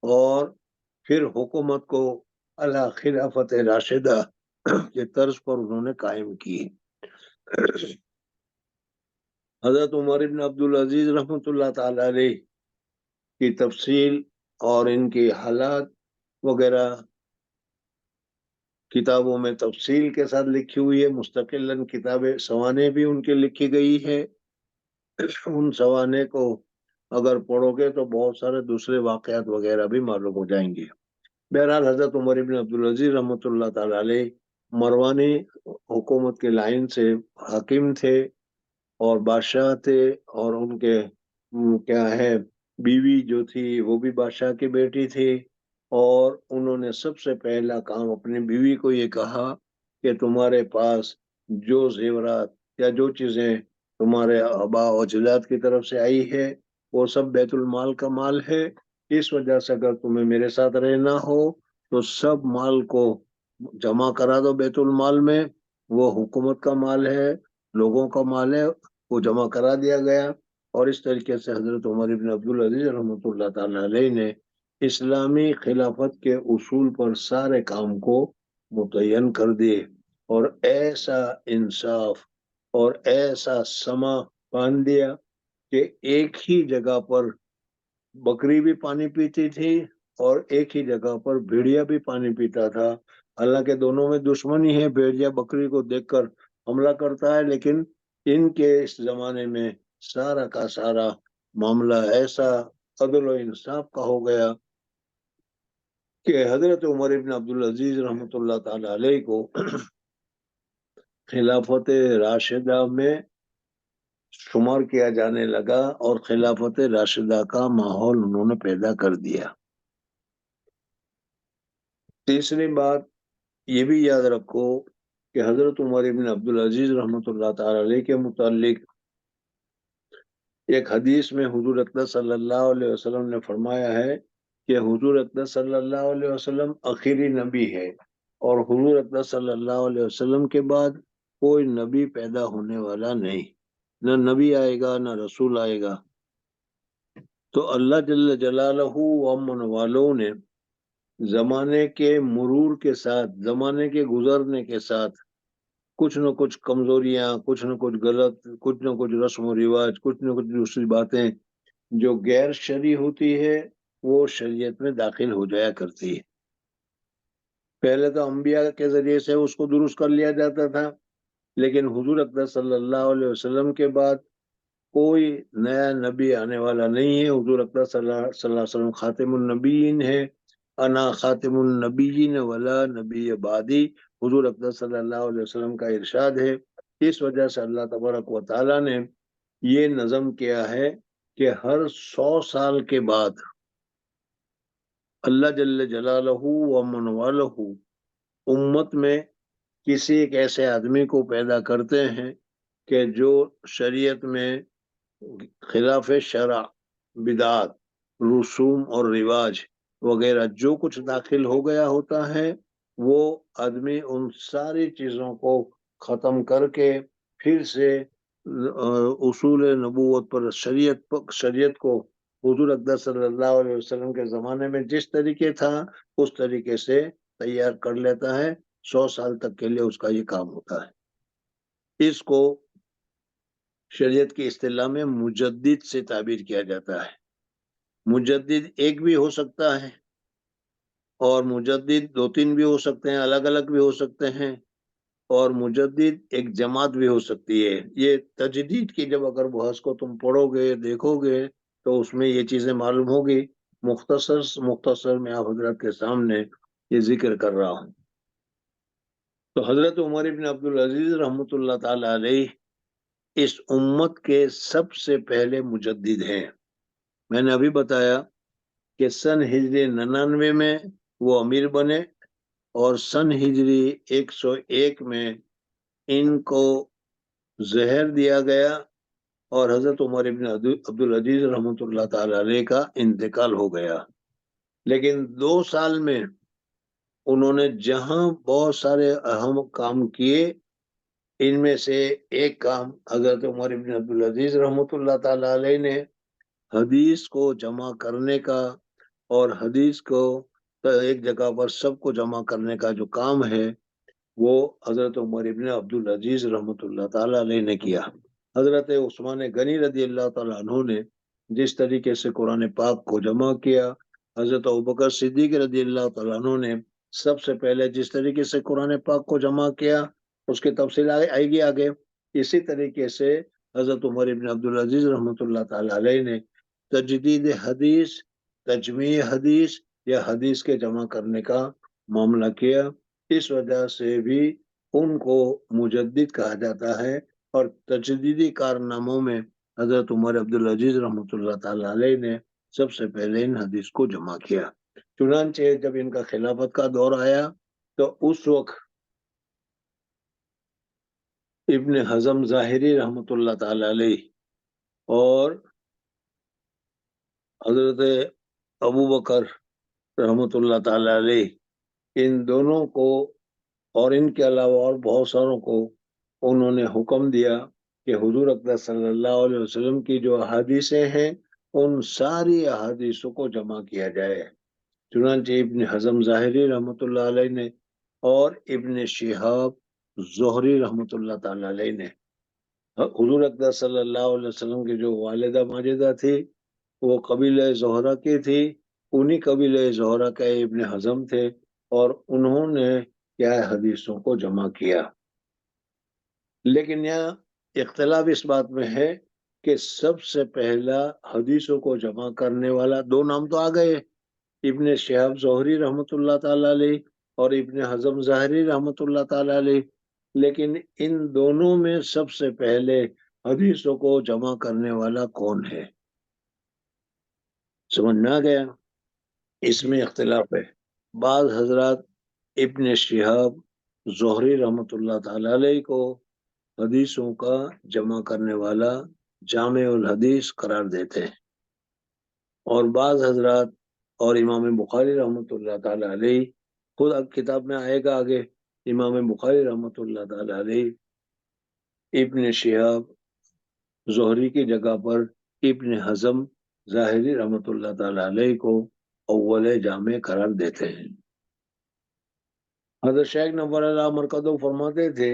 اور پھر حکومت کو علی خلافت راشدہ کے طرز پر انہوں نے قائم کی۔ حضرت عمر بن عبدالعزیز رحمۃ اللہ تعالی علیہ کی تفصیل اور ان کے حالات وغیرہ کتابوں میں تفصیل کے ساتھ لکھی ہوئی ہے، مستقلاً کتابیں سوانح بھی ان کے لکھی گئی ہے۔ ان سوانح کو اگر پڑھو گے تو بہت سارے دوسرے واقعات وغیرہ بھی معلوم ہو جائیں گے۔ بہرحال حضرت عمر بن عبدالعزیز رحمۃ اللہ تعالی علیہ مروانی حکومت کے لائن سے حاکم تھے اور بادشاہ تھے، اور ان کے کیا ہے بیوی جو تھی وہ بھی بادشاہ کی بیٹی تھی، اور انہوں نے سب سے پہلا کام اپنی بیوی کو یہ کہا کہ تمہارے پاس جو زیورات یا جو چیزیں تمہارے آباء و اجداد کی طرف سے آئی ہے وہ سب بیت المال کا مال ہے، اس وجہ سے اگر تمہیں میرے ساتھ رہنا ہو تو سب مال کو جمع کرا دو بیت المال میں، وہ حکومت کا مال ہے، لوگوں کا مال ہے، وہ جمع کرا دیا گیا۔ اور اس طریقے سے حضرت عمر بن عبدالعزیز رحمۃ اللہ تعالی علیہ نے اسلامی خلافت کے اصول پر سارے کام کو متعین کر دیے، اور ایسا انصاف اور ایسا سما باندھ دیا کہ ایک ہی جگہ پر بکری بھی پانی پیتی تھی اور ایک ہی جگہ پر بھیڑیا بھی پانی پیتا تھا۔ حالانکہ دونوں میں دشمنی ہے، بھیڑیا بکری کو دیکھ کر حملہ کرتا ہے، لیکن ان کے اس زمانے میں سارا کا سارا معاملہ ایسا عدل و انصاف کا ہو گیا کہ حضرت عمر بن عبدالعزیز رحمۃ اللہ تعالی علیہ کو خلافت راشدہ میں شمار کیا جانے لگا، اور خلافت راشدہ کا ماحول انہوں نے پیدا کر دیا۔ تیسری بات یہ بھی یاد رکھو کہ حضرت عمر بن عبدالعزیز رحمۃ اللہ تعالی علیہ کے متعلق ایک حدیث میں حضور اقدس صلی اللہ علیہ وسلم نے فرمایا ہے کہ حضور اقدس صلی اللہ علیہ وسلم آخری نبی ہے، اور حضور اقدس صلی اللہ علیہ وسلم کے بعد کوئی نبی پیدا ہونے والا نہیں، نہ نبی آئے گا نہ رسول آئے گا۔ تو اللہ جل جلالہ و امن والوں نے زمانے کے مرور کے ساتھ، زمانے کے گزرنے کے ساتھ کچھ نہ کچھ کمزوریاں، کچھ نہ کچھ غلط، کچھ نہ کچھ رسم و رواج، کچھ نہ کچھ دوسری باتیں جو غیر شرعی ہوتی ہے وہ شریعت میں داخل ہو جایا کرتی ہے۔ پہلے تو انبیاء کے ذریعے سے اس کو درست کر لیا جاتا تھا، لیکن حضور اقدس صلی اللہ علیہ وسلم کے بعد کوئی نیا نبی آنے والا نہیں ہے۔ حضور اقدس صلی اللہ علیہ وسلم خاتم النبیین ہے، انا خاتم النبیین ولا نبی بعدی، حضور اقدس صلی اللہ علیہ وسلم کا ارشاد ہے۔ اس وجہ سے اللہ تبارک و تعالیٰ نے یہ نظم کیا ہے کہ ہر 100 سال کے بعد اللہ جل جلالہ و من والہ امت میں کسی ایک ایسے آدمی کو پیدا کرتے ہیں کہ جو شریعت میں خلاف شرع، بدعات، رسوم اور رواج وغیرہ جو کچھ داخل ہو گیا ہوتا ہے، وہ آدمی ان ساری چیزوں کو ختم کر کے پھر سے اصول نبوت پر شریعت کو حضور اقدس صلی اللہ علیہ وسلم کے زمانے میں جس طریقے تھا اس طریقے سے تیار کر لیتا ہے۔ 100 سال تک کے لیے اس کا یہ کام ہوتا ہے۔ اس کو شریعت کی اصطلاح میں مجدد سے تعبیر کیا جاتا ہے۔ مجدد ایک بھی ہو سکتا ہے، اور مجدد 2-3 بھی ہو سکتے ہیں، الگ الگ بھی ہو سکتے ہیں، اور مجدد ایک جماعت بھی ہو سکتی ہے۔ یہ تجدید کی جب اگر بحث کو تم پڑھو گے، دیکھو گے، تو اس میں یہ چیزیں معلوم ہوگی۔ مختصر میں آپ حضرات کے سامنے یہ ذکر کر رہا ہوں۔ تو حضرت عمر بن عبدالعزیز رحمۃ اللہ تعالی علیہ اس امت کے سب سے پہلے مجدد ہیں۔ میں نے ابھی بتایا کہ سن ہجری 99 میں وہ امیر بنے، اور سن ہجری 101 میں ان کو زہر دیا گیا، اور حضرت عمر بن عبدالعزیز رحمۃ اللہ تعالی علیہ کا انتقال ہو گیا۔ لیکن 2 سال میں انہوں نے جہاں بہت سارے اہم کام کیے، ان میں سے ایک کام حضرت عمر بن عبدالعزیز رحمۃ اللہ تعالی علیہ نے حدیث کو جمع کرنے کا اور حدیث کو تو ایک جگہ پر سب کو جمع کرنے کا جو کام ہے وہ حضرت عمر ابن عبدالعزیز رحمۃ اللہ تعالیٰ علیہ نے کیا۔ حضرت عثمان غنی رضی اللہ تعالیٰ عنہ نے جس طریقے سے قرآن پاک کو جمع کیا، حضرت ابوبکر صدیق رضی اللہ تعالیٰ عنہ نے سب سے پہلے جس طریقے سے قرآن پاک کو جمع کیا، اس کی تفصیل آئے گی آگے۔ اسی طریقے سے حضرت عمر ابن عبدالعزیز رحمۃ اللہ تعالیٰ علیہ نے تجدید حدیث، تجمیع حدیث یا حدیث کے جمع کرنے کا معاملہ کیا۔ اس وجہ سے بھی ان کو مجدد کہا جاتا ہے، اور تجدیدی کارناموں میں حضرت عمر عبدالعزیز رحمۃ اللہ تعالیٰ علیہ نے سب سے پہلے ان حدیث کو جمع کیا۔ چنانچہ جب ان کا خلافت کا دور آیا تو اس وقت ابن حزم ظاہری رحمۃ اللہ تعالیٰ علیہ اور حضرت ابو بکر رحمۃ اللہ تعالیٰ علیہ، ان دونوں کو اور ان کے علاوہ اور بہت ساروں کو انہوں نے حکم دیا کہ حضور اقدس صلی اللہ علیہ وسلم کی جو احادیثیں ہیں ان ساری احادیثوں کو جمع کیا جائے۔ چنانچہ ابن حزم ظاہری رحمۃ اللہ علیہ نے اور ابن شہاب زہری رحمۃ اللہ تعالیٰ علیہ نے، حضور اقدس صلی اللہ علیہ وسلم کی جو والدہ ماجدہ تھی وہ قبیلہ زہرہ کی تھی، انہی قبیلہ زہرہ کا ابن حزم تھے، اور انہوں نے کیا حدیثوں کو جمع کیا۔ لیکن یہاں اختلاف اس بات میں ہے کہ سب سے پہلا حدیثوں کو جمع کرنے والا، دو نام تو آ گئے، ابن شہاب زہری رحمۃ اللہ تعالیٰ علیہ اور ابن حزم ظاہری رحمۃ اللہ تعالیٰ علیہ، لیکن ان دونوں میں سب سے پہلے حدیثوں کو جمع کرنے والا کون ہے؟ سمجھ میں آ گیا؟ اس میں اختلاف ہے۔ بعض حضرات ابن شہاب زہری رحمۃ اللہ تعالیٰ علیہ کو حدیثوں کا جمع کرنے والا جامع الحدیث قرار دیتے ہیں، اور بعض حضرات اور امام بخاری رحمۃ اللہ تعالیٰ علیہ، خود اب کتاب میں آئے گا آگے، امام بخاری رحمۃ اللہ تعالیٰ علیہ ابن شہاب زہری کی جگہ پر ابن حزم ظاہری رحمۃ اللہ تعالیٰ علیہ کو اول جامع قرار دیتے ہیں۔ حضرت شیخ نور اللہ مرکزو فرماتے تھے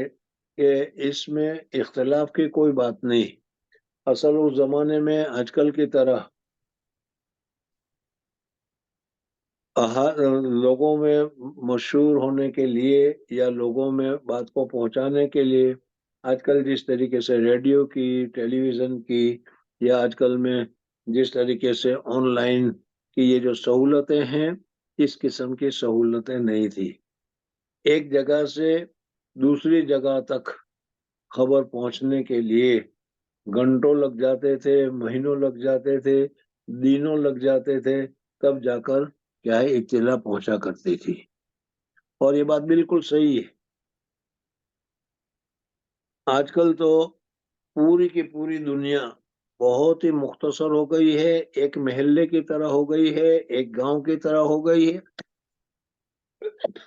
کہ اس میں اختلاف کی کوئی بات نہیں، اصل اس زمانے میں آج کل کی طرح لوگوں میں مشہور ہونے کے لیے یا لوگوں میں بات کو پہنچانے کے لیے آج کل جس طریقے سے ریڈیو کی، ٹیلی ویژن کی، یا آج کل میں جس طریقے سے آن لائن کی یہ جو سہولتیں ہیں، اس قسم کی سہولتیں نہیں تھی۔ ایک جگہ سے دوسری جگہ تک خبر پہنچنے کے لیے گھنٹوں لگ جاتے تھے، مہینوں لگ جاتے تھے، دنوں لگ جاتے تھے، تب جا کر کیا ہے اطلاع پہنچا کرتی تھی۔ اور یہ بات بالکل صحیح ہے۔ آج کل تو پوری کی پوری دنیا بہت ہی مختصر ہو گئی ہے، ایک محلے کی طرح ہو گئی ہے، ایک گاؤں کی طرح ہو گئی ہے۔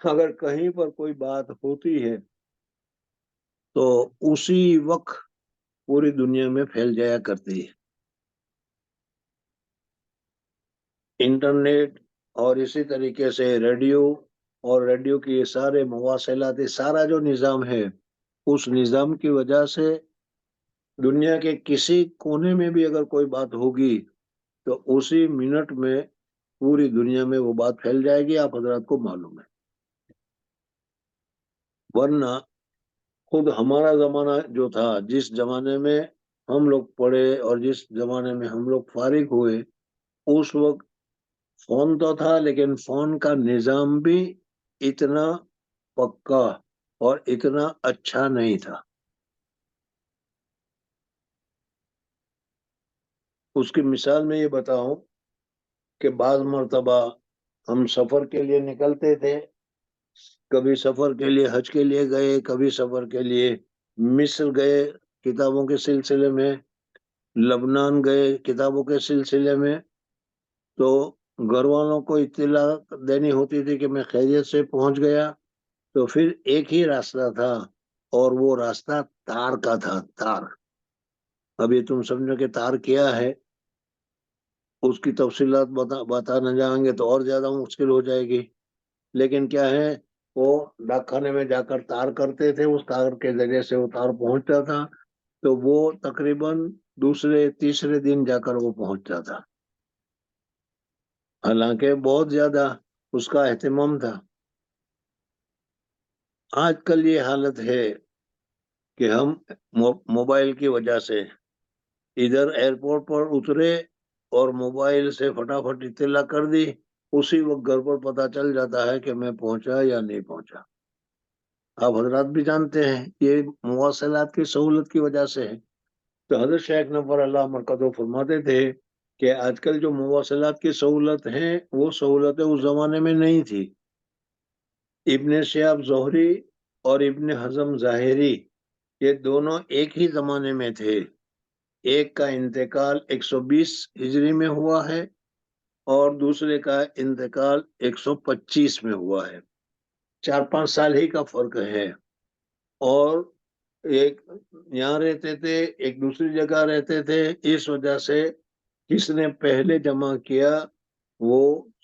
اگر کہیں پر کوئی بات ہوتی ہے تو اسی وقت پوری دنیا میں پھیل جایا کرتی ہے۔ انٹرنیٹ اور اسی طریقے سے ریڈیو، اور ریڈیو کی یہ سارے مواصلاتی سارا جو نظام ہے، اس نظام کی وجہ سے دنیا کے کسی کونے میں بھی اگر کوئی بات ہوگی تو اسی منٹ میں پوری دنیا میں وہ بات پھیل جائے گی، آپ حضرات کو معلوم ہے۔ ورنہ خود ہمارا زمانہ جو تھا، جس زمانے میں ہم لوگ پڑھے اور جس زمانے میں ہم لوگ فارغ ہوئے، اس وقت فون تو تھا، لیکن فون کا نظام بھی اتنا پکا اور اتنا اچھا نہیں تھا۔ اس کی مثال میں یہ بتاؤں کہ بعض مرتبہ ہم سفر کے لیے نکلتے تھے، کبھی سفر کے لیے حج کے لیے گئے، کبھی سفر کے لیے مصر گئے کتابوں کے سلسلے میں، لبنان گئے کتابوں کے سلسلے میں، تو گھر والوں کو اطلاع دینی ہوتی تھی کہ میں خیریت سے پہنچ گیا، تو پھر ایک ہی راستہ تھا، اور وہ راستہ تار کا تھا، تار۔ ابھی تم سمجھو کہ تار کیا ہے، اس کی تفصیلات بتانا جائیں گے تو اور زیادہ مشکل ہو جائے گی. لیکن کیا ہے، وہ ڈاک خانے میں جا کر تار کرتے تھے، اس تار کے ذریعے سے وہ تار پہنچتا تھا، تو وہ تقریباً دوسرے تیسرے دن جا کر وہ پہنچتا تھا. حالانکہ بہت زیادہ اس کا اہتمام تھا. آج کل یہ حالت ہے کہ ہم موبائل کی وجہ سے ادھر ایئرپورٹ پر اترے اور موبائل سے فٹافٹ اطلاع کر دی، اسی وقت گھر پر پتہ چل جاتا ہے کہ میں پہنچا یا نہیں پہنچا. آپ حضرات بھی جانتے ہیں یہ مواصلات کی سہولت کی وجہ سے ہے. تو حضرت شیخ نور اللہ مرکزو فرماتے تھے کہ آج کل جو مواصلات کی سہولت ہیں وہ سہولتیں اس زمانے میں نہیں تھی. ابن شہاب زہری اور ابن حزم ظاہری یہ دونوں ایک ہی زمانے میں تھے. ایک کا انتقال 120 ہجری میں ہوا ہے اور دوسرے کا انتقال 125 میں ہوا ہے. 4-5 سال ہی کا فرق ہے. اور ایک یہاں رہتے تھے، ایک دوسری جگہ رہتے تھے. اس وجہ سے کس نے پہلے جمع کیا وہ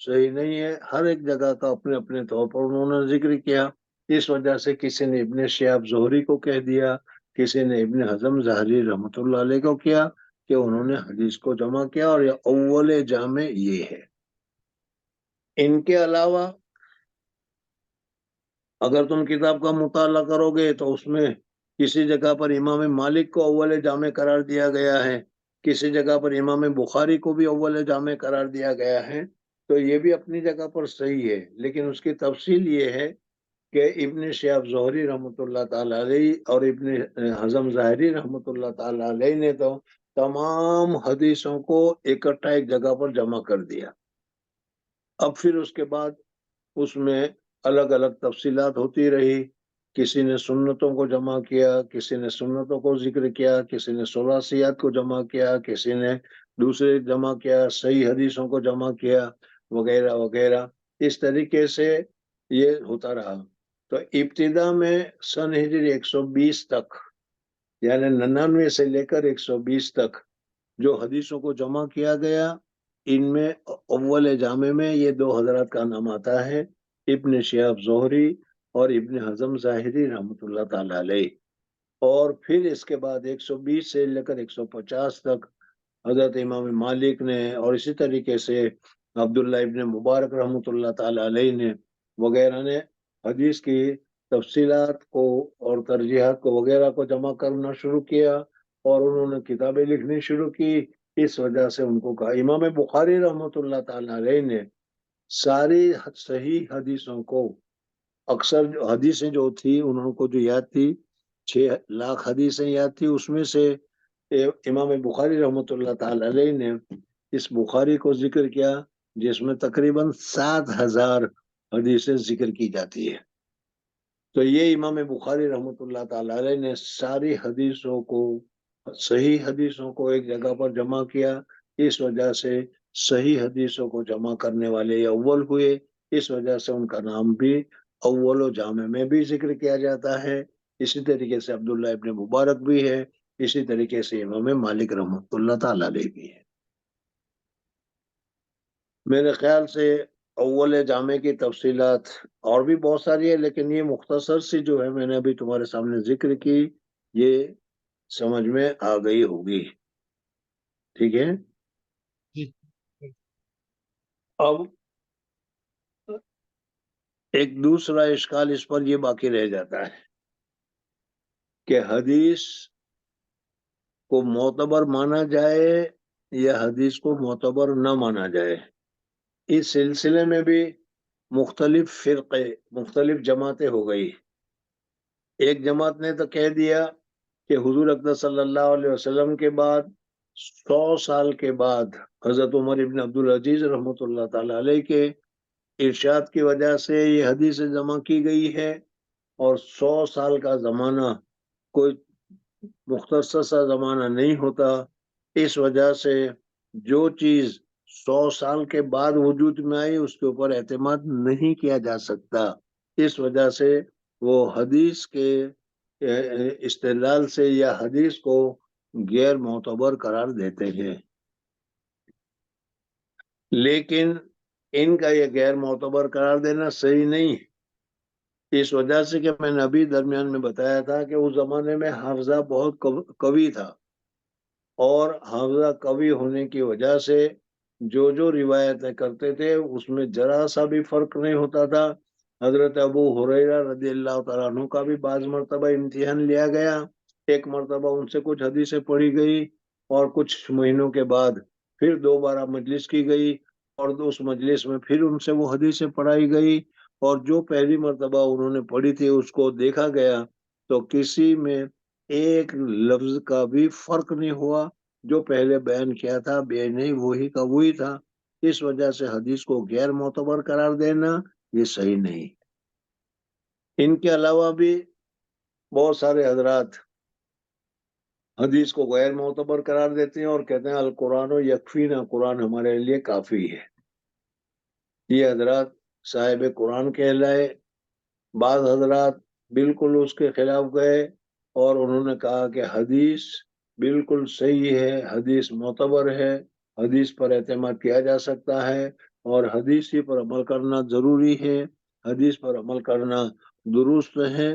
صحیح نہیں ہے. ہر ایک جگہ کا اپنے اپنے طور پر انہوں نے ذکر کیا. اس وجہ سے کسی نے ابن شہاب زہری کو کہہ دیا، کسی نے ابن حزم ظاہری رحمۃ اللہ علیہ کو کیا کہ انہوں نے حدیث کو جمع کیا، اور یہ اول جامع یہ ہے. ان کے علاوہ اگر تم کتاب کا مطالعہ کرو گے تو اس میں کسی جگہ پر امام مالک کو اول جامع قرار دیا گیا ہے، کسی جگہ پر امام بخاری کو بھی اول جامع قرار دیا گیا ہے. تو یہ بھی اپنی جگہ پر صحیح ہے، لیکن اس کی تفصیل یہ ہے کہ ابن شہاب زہری رحمۃ اللہ تعالی علیہ اور ابن حزم ظاہری رحمۃ اللہ تعالی علیہ نے تو تمام حدیثوں کو اکٹھا ایک جگہ پر جمع کر دیا. اب پھر اس کے بعد اس میں الگ الگ تفصیلات ہوتی رہی. کسی نے سنتوں کو جمع کیا، کسی نے سنتوں کو ذکر کیا، کسی نے ثلاثیات کو جمع کیا، کسی نے دوسرے جمع کیا، صحیح حدیثوں کو جمع کیا، وغیرہ وغیرہ. اس طریقے سے یہ ہوتا رہا. تو ابتدا میں سن ہجری 120 تک، یعنی 99 سے لے کر 120 تک جو حدیثوں کو جمع کیا گیا، ان میں اول جامع میں یہ دو حضرات کا نام آتا ہے، ابن شہاب زہری اور ابن حزم ظاہری رحمۃ اللہ تعالی علیہ. اور پھر اس کے بعد 120 سے لے کر 150 تک حضرت امام مالک نے، اور اسی طریقے سے عبداللہ ابن مبارک رحمۃ اللہ تعالی علیہ نے وغیرہ نے حدیث کی تفصیلات کو اور ترجیحات کو وغیرہ کو جمع کرنا شروع کیا، اور انہوں نے کتابیں لکھنی شروع کی. اس وجہ سے ان کو کہا. امام بخاری رحمۃ اللہ تعالی علیہ نے ساری صحیح حدیثوں کو، اکثر جو حدیثیں جو تھی انہوں کو جو یاد تھی 6 لاکھ حدیثیں یاد تھی، اس میں سے امام بخاری رحمۃ اللہ تعالی علیہ نے اس بخاری کو ذکر کیا جس میں تقریباً 7,000 حدیثیں ذکر کی جاتی ہے. تو یہ امام بخاری رحمۃ اللہ تعالی علیہ نے ساری حدیثوں کو، صحیح حدیثوں کو ایک جگہ پر جمع کیا. اس وجہ سے صحیح حدیثوں کو جمع کرنے والے یہ اول ہوئے. اس وجہ سے ان کا نام بھی اول و جامع میں بھی ذکر کیا جاتا ہے. اسی طریقے سے عبداللہ ابن مبارک بھی ہے، اسی طریقے سے امام مالک رحمۃ اللہ تعالی علیہ بھی ہے. میرے خیال سے اول جامع کی تفصیلات اور بھی بہت ساری ہے، لیکن یہ مختصر سی جو ہے میں نے ابھی تمہارے سامنے ذکر کی، یہ سمجھ میں آ گئی ہوگی. ٹھیک ہے. اب ایک دوسرا اشکال اس پر یہ باقی رہ جاتا ہے کہ حدیث کو معتبر مانا جائے یا حدیث کو معتبر نہ مانا جائے. اس سلسلے میں بھی مختلف فرقے، مختلف جماعتیں ہو گئی. ایک جماعت نے تو کہہ دیا کہ حضور اقدس صلی اللہ علیہ وسلم کے بعد 100 سال کے بعد حضرت عمر ابن عبدالعزیز رحمۃ اللہ تعالی علیہ کے ارشاد کی وجہ سے یہ حدیث جمع کی گئی ہے، اور 100 سال کا زمانہ کوئی مختصر سا زمانہ نہیں ہوتا. اس وجہ سے جو چیز 100 سال کے بعد وجود میں آئی اس کے اوپر اعتماد نہیں کیا جا سکتا. اس وجہ سے وہ حدیث کے استدلال سے یا حدیث کو غیر معتبر قرار دیتے ہیں. لیکن ان کا یہ غیر معتبر قرار دینا صحیح نہیں ہے، اس وجہ سے کہ میں نے ابھی درمیان میں بتایا تھا کہ اس زمانے میں حافظہ بہت قوی تھا، اور حافظہ قوی ہونے کی وجہ سے جو روایتیں کرتے تھے اس میں ذرا سا بھی فرق نہیں ہوتا تھا۔ حضرت ابو ہریرہ رضی اللہ تعالیٰ عنہ کا بھی بعض مرتبہ امتحان لیا گیا، ایک مرتبہ ان سے کچھ حدیثیں پڑھی گئی، اور کچھ مہینوں کے بعد پھر دوبارہ مجلس کی گئی، اور اس مجلس میں پھر ان سے وہ حدیثیں پڑھائی گئی، اور جو پہلی مرتبہ انہوں نے پڑھی تھی اس کو دیکھا گیا تو کسی میں ایک لفظ کا بھی فرق نہیں ہوا، جو پہلے بیان کیا تھا بے نہیں وہی کا وہی تھا۔ اس وجہ سے حدیث کو غیر معتبر قرار دینا یہ صحیح نہیں۔ ان کے علاوہ بھی بہت سارے حضرات حدیث کو غیر معتبر قرار دیتے ہیں اور کہتے ہیں القرآن و یکفینا، قرآن ہمارے لیے کافی ہے۔ یہ حضرات صاحب قرآن کہلائے۔ بعض حضرات بالکل اس کے خلاف گئے اور انہوں نے کہا کہ حدیث بالکل صحیح ہے، حدیث معتبر ہے، حدیث پر اعتماد کیا جا سکتا ہے، اور حدیث ہی پر عمل کرنا ضروری ہے، حدیث پر عمل کرنا درست ہے۔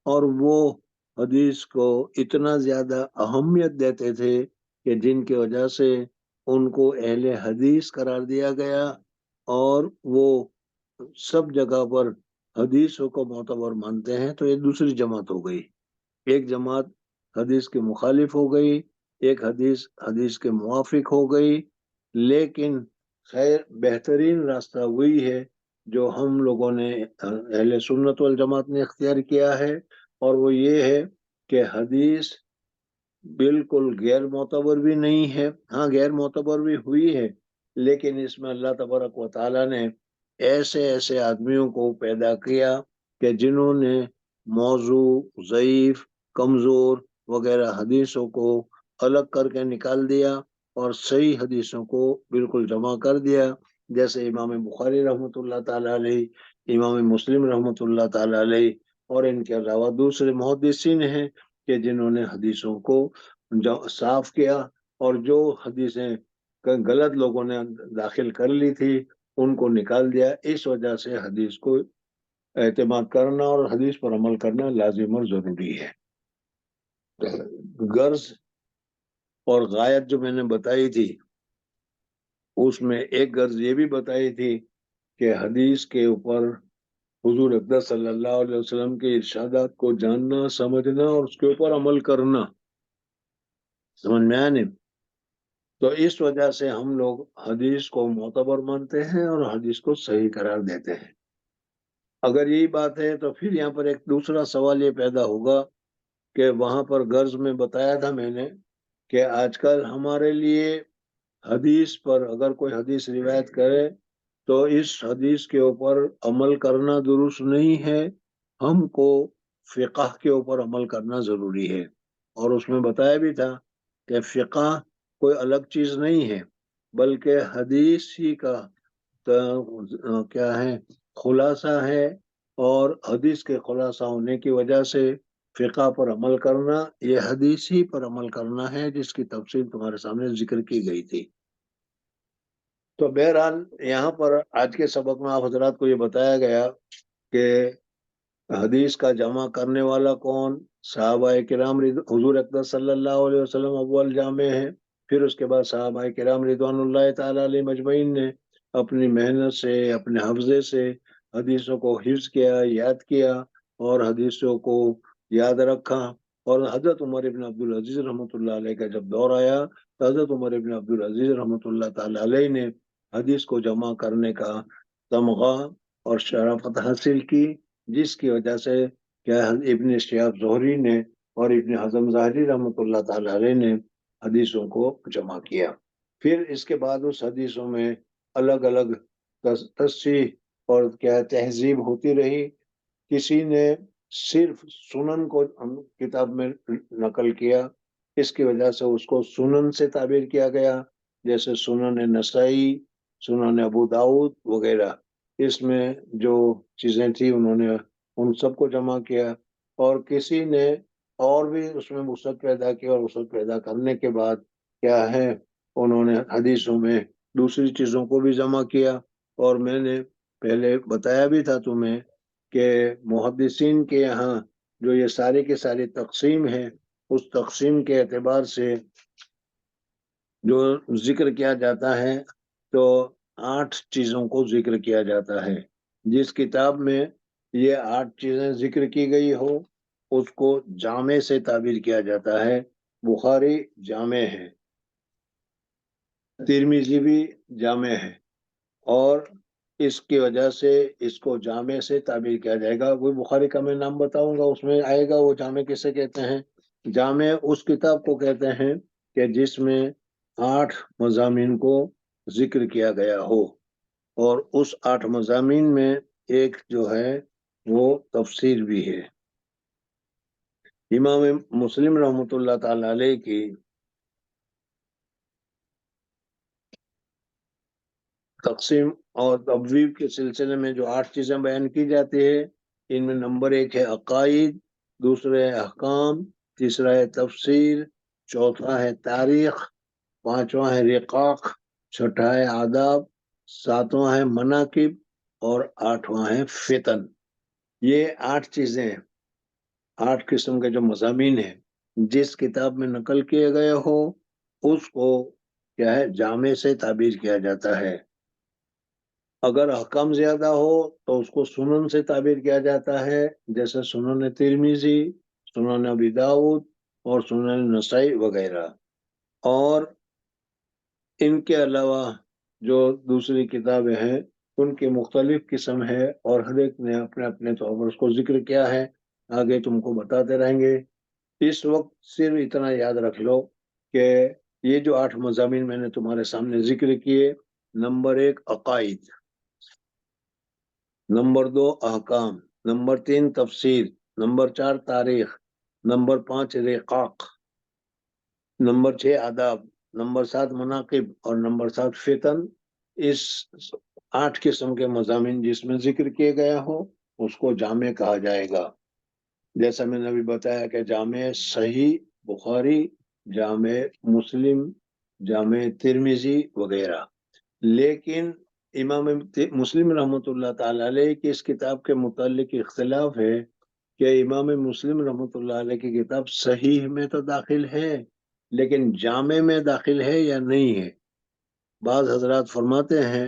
اور وہ حدیث کو اتنا زیادہ اہمیت دیتے تھے کہ جن کی وجہ سے ان کو اہل حدیث قرار دیا گیا، اور وہ سب جگہ پر حدیثوں کو معتبر مانتے ہیں۔ تو یہ دوسری جماعت ہو گئی، ایک جماعت حدیث کے مخالف ہو گئی، ایک حدیث کے موافق ہو گئی۔ لیکن خیر بہترین راستہ وہی ہے جو ہم لوگوں نے اہل سنت والجماعت نے اختیار کیا ہے، اور وہ یہ ہے کہ حدیث بالکل غیر معتبر بھی نہیں ہے، ہاں غیر معتبر بھی ہوئی ہے، لیکن اس میں اللہ تبارک و تعالیٰ نے ایسے آدمیوں کو پیدا کیا کہ جنہوں نے موضوع، ضعیف، کمزور وغیرہ حدیثوں کو الگ کر کے نکال دیا اور صحیح حدیثوں کو بالکل جمع کر دیا، جیسے امام بخاری رحمۃ اللہ تعالیٰ علیہ، امام مسلم رحمۃ اللہ تعالیٰ علیہ، اور ان کے علاوہ دوسرے محدثین ہیں کہ جنہوں نے حدیثوں کو صاف کیا، اور جو حدیثیں غلط لوگوں نے داخل کر لی تھی ان کو نکال دیا۔ اس وجہ سے حدیث کو اعتماد کرنا اور حدیث پر عمل کرنا لازم اور ضروری ہے۔ غرض اور غایت جو میں نے بتائی تھی اس میں ایک غرض یہ بھی بتائی تھی کہ حدیث کے اوپر حضور اقدس صلی اللہ علیہ وسلم کے ارشادات کو جاننا، سمجھنا اور اس کے اوپر عمل کرنا، سمجھ میں آنے۔ تو اس وجہ سے ہم لوگ حدیث کو معتبر مانتے ہیں اور حدیث کو صحیح قرار دیتے ہیں۔ اگر یہی بات ہے تو پھر یہاں پر ایک دوسرا سوال یہ پیدا ہوگا کہ وہاں پر غرض میں بتایا تھا میں نے کہ آج کل ہمارے لیے حدیث پر اگر کوئی حدیث روایت کرے تو اس حدیث کے اوپر عمل کرنا درست نہیں ہے، ہم کو فقہ کے اوپر عمل کرنا ضروری ہے۔ اور اس میں بتایا بھی تھا کہ فقہ کوئی الگ چیز نہیں ہے بلکہ حدیث ہی کا کیا ہے خلاصہ ہے، اور حدیث کے خلاصہ ہونے کی وجہ سے فقہ پر عمل کرنا یہ حدیث ہی پر عمل کرنا ہے، جس کی تفصیل تمہارے سامنے ذکر کی گئی تھی۔ تو بہرحال یہاں پر آج کے سبق میں آپ حضرات کو یہ بتایا گیا کہ حدیث کا جمع کرنے والا کون، صحابہ کرام حضور اقدس صلی اللہ علیہ وسلم اول جامع ہیں، پھر اس کے بعد صحابہ کرام رضوان اللہ تعالیٰ علیہ مجمعین نے اپنی محنت سے، اپنے حفظے سے حدیثوں کو حفظ کیا، یاد کیا اور حدیثوں کو یاد رکھا۔ اور حضرت عمر ابن عبدالعزیز رحمۃ اللہ علیہ کا جب دور آیا تو حضرت عمر ابن عبدالعزیز رحمۃ اللہ تعالیٰ علیہ نے حدیث کو جمع کرنے کا تمغہ اور شرافت حاصل کی، جس کی وجہ سے کیا ابن شہاب زہری نے اور ابن حزم ظاہری رحمۃ اللہ تعالیٰ علیہ نے حدیثوں کو جمع کیا۔ پھر اس کے بعد اس حدیثوں میں الگ الگ تصحیح اور کیا تہذیب ہوتی رہی۔ کسی نے صرف سنن کو کتاب میں نقل کیا، اس کی وجہ سے اس کو سنن سے تعبیر کیا گیا، جیسے سنن نسائی، سنن ابو داؤد وغیرہ۔ اس میں جو چیزیں تھیں انہوں نے ان سب کو جمع کیا، اور کسی نے اور بھی اس میں وسعت پیدا کی، اور وسعت پیدا کرنے کے بعد کیا ہے انہوں نے حدیثوں میں دوسری چیزوں کو بھی جمع کیا. اور میں نے پہلے بتایا بھی تھا تمہیں کہ محدثین کے یہاں جو یہ ساری کی ساری تقسیم ہے، اس تقسیم کے اعتبار سے جو ذکر کیا جاتا ہے تو 8 چیزوں کو ذکر کیا جاتا ہے. جس کتاب میں یہ 8 چیزیں ذکر کی گئی ہو اس کو جامع سے تعبیر کیا جاتا ہے. بخاری جامع ہے، ترمذی بھی جامع ہے، اور اس کی وجہ سے اس کو جامع سے تعبیر کیا جائے گا. وہ بخاری کا میں نام بتاؤں گا، اس میں آئے گا وہ جامع کسے کہتے ہیں. جامع اس کتاب کو کہتے ہیں کہ جس میں 8 مضامین کو ذکر کیا گیا ہو، اور اس 8 مضامین میں ایک جو ہے وہ تفسیر بھی ہے. امام مسلم رحمۃ اللہ تعالی علیہ کی تقسیم اور تبویب کے سلسلے میں جو 8 چیزیں بیان کی جاتی ہے، ان میں نمبر 1 ہے عقائد، دوسرا ہے احکام، تیسرا ہے تفسیر، چوتھا ہے تاریخ، پانچواں ہے رقاق، چھٹا ہے آداب، ساتواں ہے مناقب، اور 8واں ہے فتن. یہ 8 چیزیں، 8 قسم کے جو مضامین ہیں جس کتاب میں نقل کیے گئے ہو اس کو کیا ہے جامع سے تعبیر کیا جاتا ہے. اگر احکام زیادہ ہو تو اس کو سنن سے تعبیر کیا جاتا ہے، جیسے سنن ترمذی، سنن ابی داؤد اور سنن نسائی وغیرہ. اور ان کے علاوہ جو دوسری کتابیں ہیں ان کی مختلف قسم ہے، اور ہر ایک نے اپنے اپنے طور پر اس کو ذکر کیا ہے. آگے تم کو بتاتے رہیں گے. اس وقت صرف اتنا یاد رکھ لو کہ یہ جو 8 مضامین میں نے تمہارے سامنے ذکر کیے، نمبر 1 عقائد، نمبر 2 احکام، نمبر 3 تفسیر، نمبر 4 تاریخ، نمبر 5 رقاق، نمبر 6 آداب، نمبر 7 مناقب، اور نمبر 7 فتن. اس 8 قسم کے مضامین جس میں ذکر کیے گیا ہو اس کو جامع کہا جائے گا. جیسا میں نے ابھی بتایا کہ جامع صحیح بخاری، جامع مسلم، جامع ترمذی وغیرہ. لیکن امام مسلم رحمۃ اللہ تعالی علیہ کی اس کتاب کے متعلق اختلاف ہے کہ امام مسلم رحمۃ اللہ علیہ کی کتاب صحیح میں تو داخل ہے لیکن جامع میں داخل ہے یا نہیں ہے. بعض حضرات فرماتے ہیں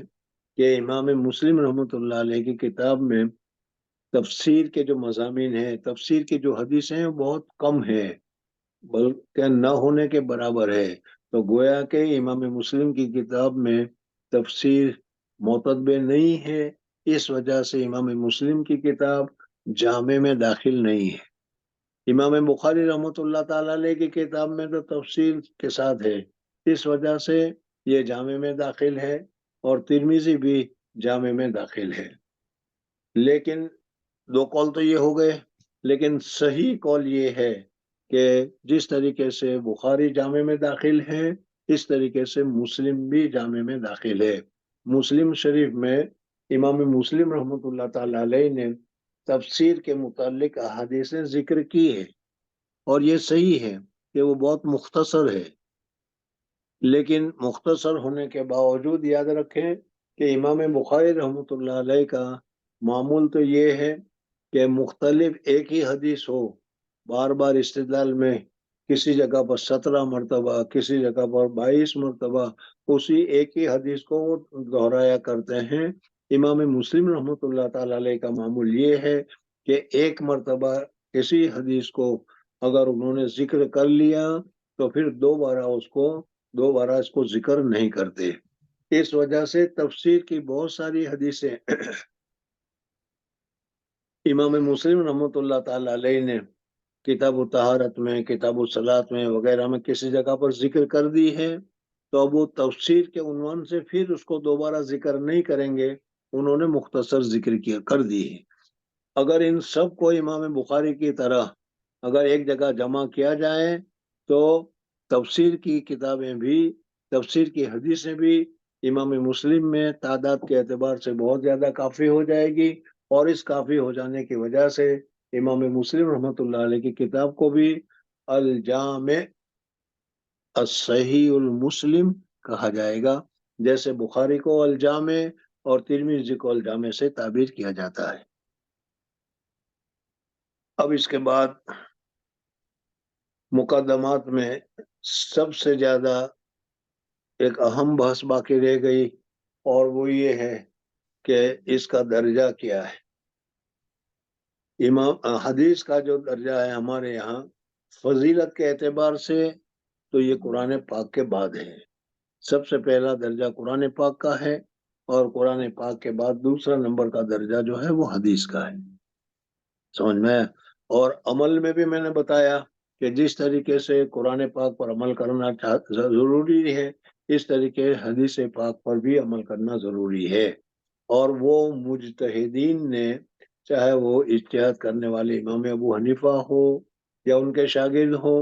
کہ امام مسلم رحمۃ اللہ علیہ کی کتاب میں تفسیر کے جو مضامین ہیں، تفسیر کی جو حدیثیں ہیں بہت کم ہیں، بلکہ نہ ہونے کے برابر ہے. تو گویا کہ امام مسلم کی کتاب میں تفسیر معتبر نہیں ہے، اس وجہ سے امام مسلم کی کتاب جامع میں داخل نہیں ہے. امام بخاری رحمۃ اللہ تعالی علیہ کی کتاب میں تو تفسیر کے ساتھ ہے، اس وجہ سے یہ جامع میں داخل ہے، اور ترمذی بھی جامع میں داخل ہے. لیکن 2 قول تو یہ ہو گئے، لیکن صحیح قول یہ ہے کہ جس طریقے سے بخاری جامع میں داخل ہے اس طریقے سے مسلم بھی جامع میں داخل ہے. مسلم شریف میں امام مسلم رحمۃ اللہ تعالی علیہ نے تفسیر کے متعلق احادیث ذکر کی ہے، اور یہ صحیح ہے کہ وہ بہت مختصر ہے. لیکن مختصر ہونے کے باوجود یاد رکھیں کہ امام بخاری رحمۃ اللہ علیہ کا معمول تو یہ ہے کہ مختلف ایک ہی حدیث ہو، بار بار استدلال میں کسی جگہ پر 17 مرتبہ، کسی جگہ پر 22 مرتبہ اسی ایک ہی حدیث کو وہ دہرایا کرتے ہیں. امام مسلم رحمۃ اللہ تعالی علیہ کا معمول یہ ہے کہ ایک مرتبہ کسی حدیث کو اگر انہوں نے ذکر کر لیا تو پھر دوبارہ اس کو ذکر نہیں کرتے. اس وجہ سے تفسیر کی بہت ساری حدیثیں امام مسلم رحمۃ اللہ تعالی علیہ نے کتاب الطہارت میں، کتاب الصلاۃ میں وغیرہ میں کسی جگہ پر ذکر کر دی ہے، تو اب وہ تفسیر کے عنوان سے پھر اس کو دوبارہ ذکر نہیں کریں گے، انہوں نے مختصر ذکر کر دی ہے. اگر ان سب کو امام بخاری کی طرح اگر ایک جگہ جمع کیا جائے تو تفسیر کی کتابیں بھی، تفسیر کی حدیثیں بھی امام مسلم میں تعداد کے اعتبار سے بہت زیادہ کافی ہو جائے گی، اور اس کافی ہو جانے کی وجہ سے امام مسلم رحمۃ اللہ علیہ کی کتاب کو بھی الجامع الصحیح المسلم کہا جائے گا. جیسے بخاری کو الجامع اور ترمذی کو الجامع سے تعبیر کیا جاتا ہے۔ اب اس کے بعد مقدمات میں سب سے زیادہ ایک اہم بحث باقی رہ گئی، اور وہ یہ ہے کہ اس کا درجہ کیا ہے۔ حدیث کا جو درجہ ہے ہمارے یہاں فضیلت کے اعتبار سے تو یہ قرآن پاک کے بعد ہے۔ سب سے پہلا درجہ قرآن پاک کا ہے، اور قرآن پاک کے بعد دوسرا نمبر کا درجہ جو ہے وہ حدیث کا ہے، سمجھ میں۔ اور عمل میں بھی میں نے بتایا کہ جس طریقے سے قرآن پاک پر عمل کرنا ضروری ہے، اس طریقے حدیث پاک پر بھی عمل کرنا ضروری ہے۔ اور وہ مجتہدین نے، چاہے وہ اجتہاد کرنے والے امام ابو حنیفہ ہو یا ان کے شاگرد ہو،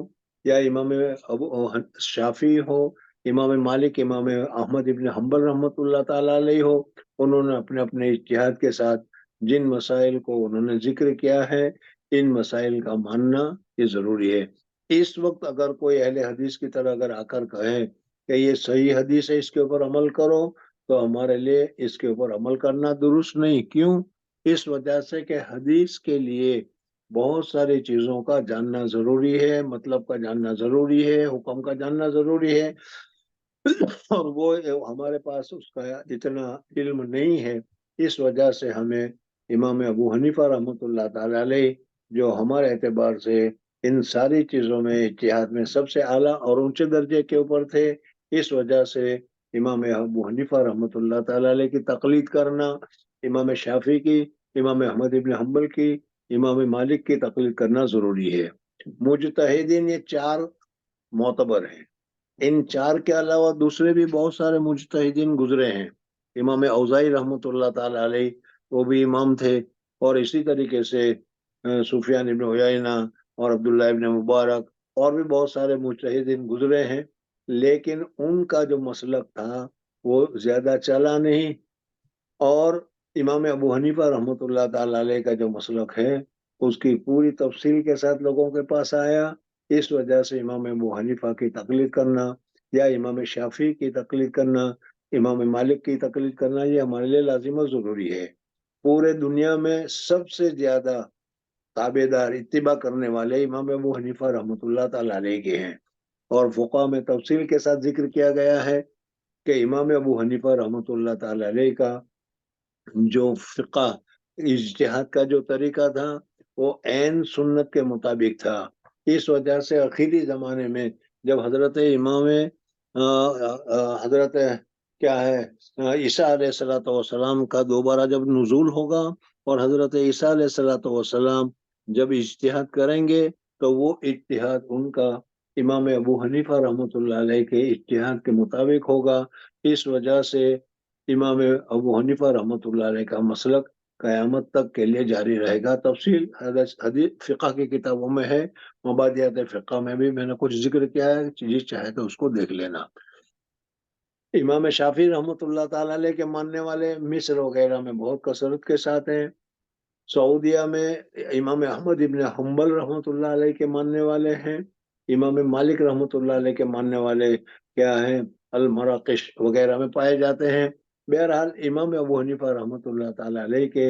یا امام ابو شافعی ہو، امام مالک، امام احمد ابن حنبل رحمۃ اللہ تعالیٰ علیہ ہو، انہوں نے اپنے اپنے اجتہاد کے ساتھ جن مسائل کو انہوں نے ذکر کیا ہے، ان مسائل کا ماننا یہ ضروری ہے۔ اس وقت اگر کوئی اہل حدیث کی طرح اگر آ کر کہے کہ یہ صحیح حدیث ہے، اس کے اوپر عمل کرو، تو ہمارے لیے اس کے اوپر عمل کرنا درست نہیں۔ کیوں؟ اس وجہ سے کہ حدیث کے لیے بہت ساری چیزوں کا جاننا ضروری ہے، مطلب کا جاننا ضروری ہے، حکم کا جاننا ضروری ہے، اور وہ ہمارے پاس اس کا اتنا علم نہیں ہے۔ اس وجہ سے ہمیں امام ابو حنیفہ رحمۃ اللہ تعالی علیہ، جو ہمارے اعتبار سے ان ساری چیزوں میں اجتہاد میں سب سے اعلیٰ اور اونچے درجے کے اوپر تھے، اس وجہ سے امام ابو حنیفہ رحمۃ اللہ تعالی علیہ کی تقلید کرنا، امام شافعی کی، امام احمد ابن حنبل کی، امام مالک کی تقلید کرنا ضروری ہے۔ مجتہدین یہ چار معتبر ہیں، ان چار کے علاوہ دوسرے بھی بہت سارے مجتہدین گزرے ہیں۔ امام اوزاعی رحمۃ اللہ تعالی علیہ وہ بھی امام تھے، اور اسی طریقے سے سفیان ابن عیینہ اور عبداللہ ابن مبارک اور بھی بہت سارے مجتہدین گزرے ہیں، لیکن ان کا جو مسلک تھا وہ زیادہ چلا نہیں، اور امام ابو حنیفہ رحمۃ اللہ تعالی علیہ کا جو مسلک ہے اس کی پوری تفصیل کے ساتھ لوگوں کے پاس آیا۔ اس وجہ سے امام ابو حنیفہ کی تقلید کرنا یا امام شافعی کی تقلید کرنا، امام مالک کی تقلید کرنا، یہ ہمارے لیے لازم و ضروری ہے۔ پورے دنیا میں سب سے زیادہ تابع دار، اتباع کرنے والے امام ابو حنیفہ رحمۃ اللہ تعالی علیہ کے ہیں، اور فقہ میں تفصیل کے ساتھ ذکر کیا گیا ہے کہ امام ابو حنیفہ رحمۃ اللہ تعالی علیہ کا جو فقہ اجتہاد کا جو طریقہ تھا وہ عین سنت کے مطابق تھا۔ اس وجہ سے آخری زمانے میں جب حضرت امام حضرت کیا ہے عیسیٰ علیہ السلام کا دوبارہ جب نزول ہوگا، اور حضرت عیسیٰ علیہ السلام جب اجتہاد کریں گے، تو وہ اجتہاد ان کا امام ابو حنیفہ رحمۃ اللہ علیہ کے اجتہاد کے مطابق ہوگا۔ اس وجہ سے امام ابو حنیفہ رحمۃ اللہ علیہ کا مسلک قیامت تک کے لیے جاری رہے گا۔ تفصیل حدیث فقہ کی کتابوں میں ہے، مبادیات فقہ میں بھی میں نے کچھ ذکر کیا ہے، جس چاہے تو اس کو دیکھ لینا۔ امام شافعی رحمۃ اللہ تعالی علیہ کے ماننے والے مصر وغیرہ میں بہت کثرت کے ساتھ ہیں۔ سعودیہ میں امام احمد ابن حنبل رحمۃ اللہ علیہ کے ماننے والے ہیں۔ امام مالک رحمۃ اللہ علیہ کے ماننے والے کیا ہیں، المراقش وغیرہ میں پائے جاتے ہیں۔ بہرحال امام ابو حنیفہ رحمۃ اللہ تعالی علیہ کے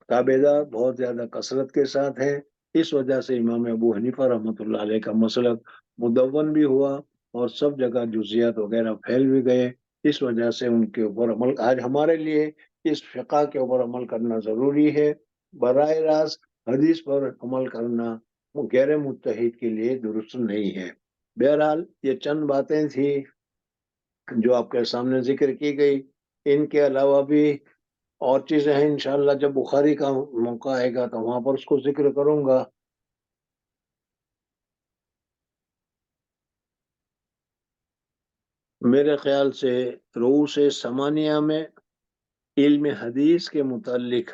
تابع دار بہت زیادہ کثرت کے ساتھ ہیں۔ اس وجہ سے امام ابو حنیفہ رحمۃ اللہ علیہ کا مسلک مدون بھی ہوا، اور سب جگہ جزیات وغیرہ پھیل بھی گئے۔ اس وجہ سے ان کے اوپر عمل آج ہمارے لیے اس فقہ کے اوپر عمل کرنا ضروری ہے۔ براہ راست حدیث پر عمل کرنا وہ غیر متحد کے لیے درست نہیں ہے۔ بہرحال یہ چند باتیں تھی جو آپ کے سامنے ذکر کی گئی، ان کے علاوہ بھی اور چیزیں ہیں، انشاءاللہ جب بخاری کا موقع آئے گا تو وہاں پر اس کو ذکر کروں گا۔ میرے خیال سے رؤوس ثمانیہ میں علم حدیث کے متعلق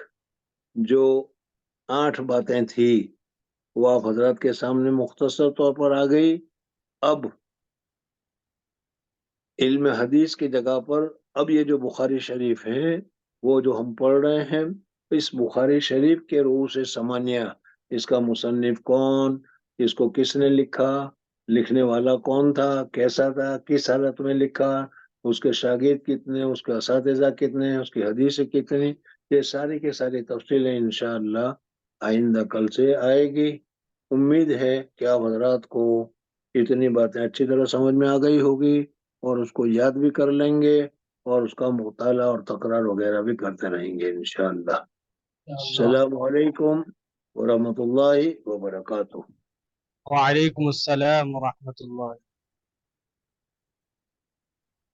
جو 8 باتیں تھی وہ آپ حضرات کے سامنے مختصر طور پر آ گئی۔ اب علم حدیث کی جگہ پر اب یہ جو بخاری شریف ہے وہ جو ہم پڑھ رہے ہیں، اس بخاری شریف کے رؤوس ثمانیہ، اس کا مصنف کون، اس کو کس نے لکھا، لکھنے والا کون تھا، کیسا تھا، کس حالت میں لکھا، اس کے شاگرد کتنے، اس کے اساتذہ کتنے ہیں، اس کی حدیثیں کتنی، یہ ساری کی ساری تفصیلیں انشاءاللہ آئندہ کل سے آئے گی۔ امید ہے کہ آپ حضرات کو اتنی باتیں اچھی طرح سمجھ میں آ گئی ہوگی اور اس کو یاد بھی کر لیں گے اور اس کا مطالعہ اور تکرار وغیرہ بھی کرتے رہیں گے انشاءاللہ۔ السلام علیکم ورحمۃ اللہ وبرکاتہ۔ وعلیکم السلام ورحمۃ اللہ۔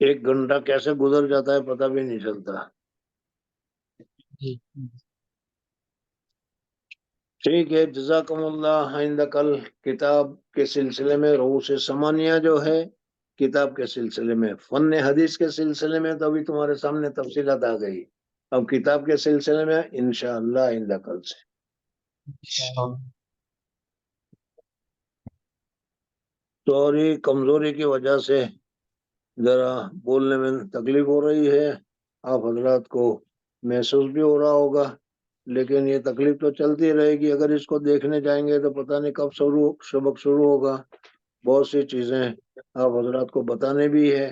1 گھنٹہ کیسے گزر جاتا ہے پتہ بھی نہیں چلتا۔ جی ٹھیک ہے، جزاکم اللہ۔ آئندہ کل کتاب کے سلسلے میں رؤوس ثمانیہ جو ہے، کتاب کے سلسلے میں، فن حدیث کے سلسلے میں تو ابھی تمہارے سامنے تفصیلات آ گئی، اب کتاب کے سلسلے میں انشاءاللہ آئندہ کل سے۔ سوری، کمزوری کی وجہ سے ذرا بولنے میں تکلیف ہو رہی ہے، آپ حضرات کو محسوس بھی ہو رہا ہوگا، لیکن یہ تکلیف تو چلتی رہے گی۔ اگر اس کو دیکھنے جائیں گے تو پتہ نہیں کب سبق شروع ہوگا۔ بہت سی چیزیں آپ حضرات کو بتانے بھی ہے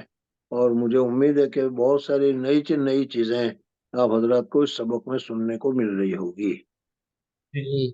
اور مجھے امید ہے کہ بہت ساری نئی چیزیں آپ حضرات کو اس سبق میں سننے کو مل رہی ہوگی۔ جی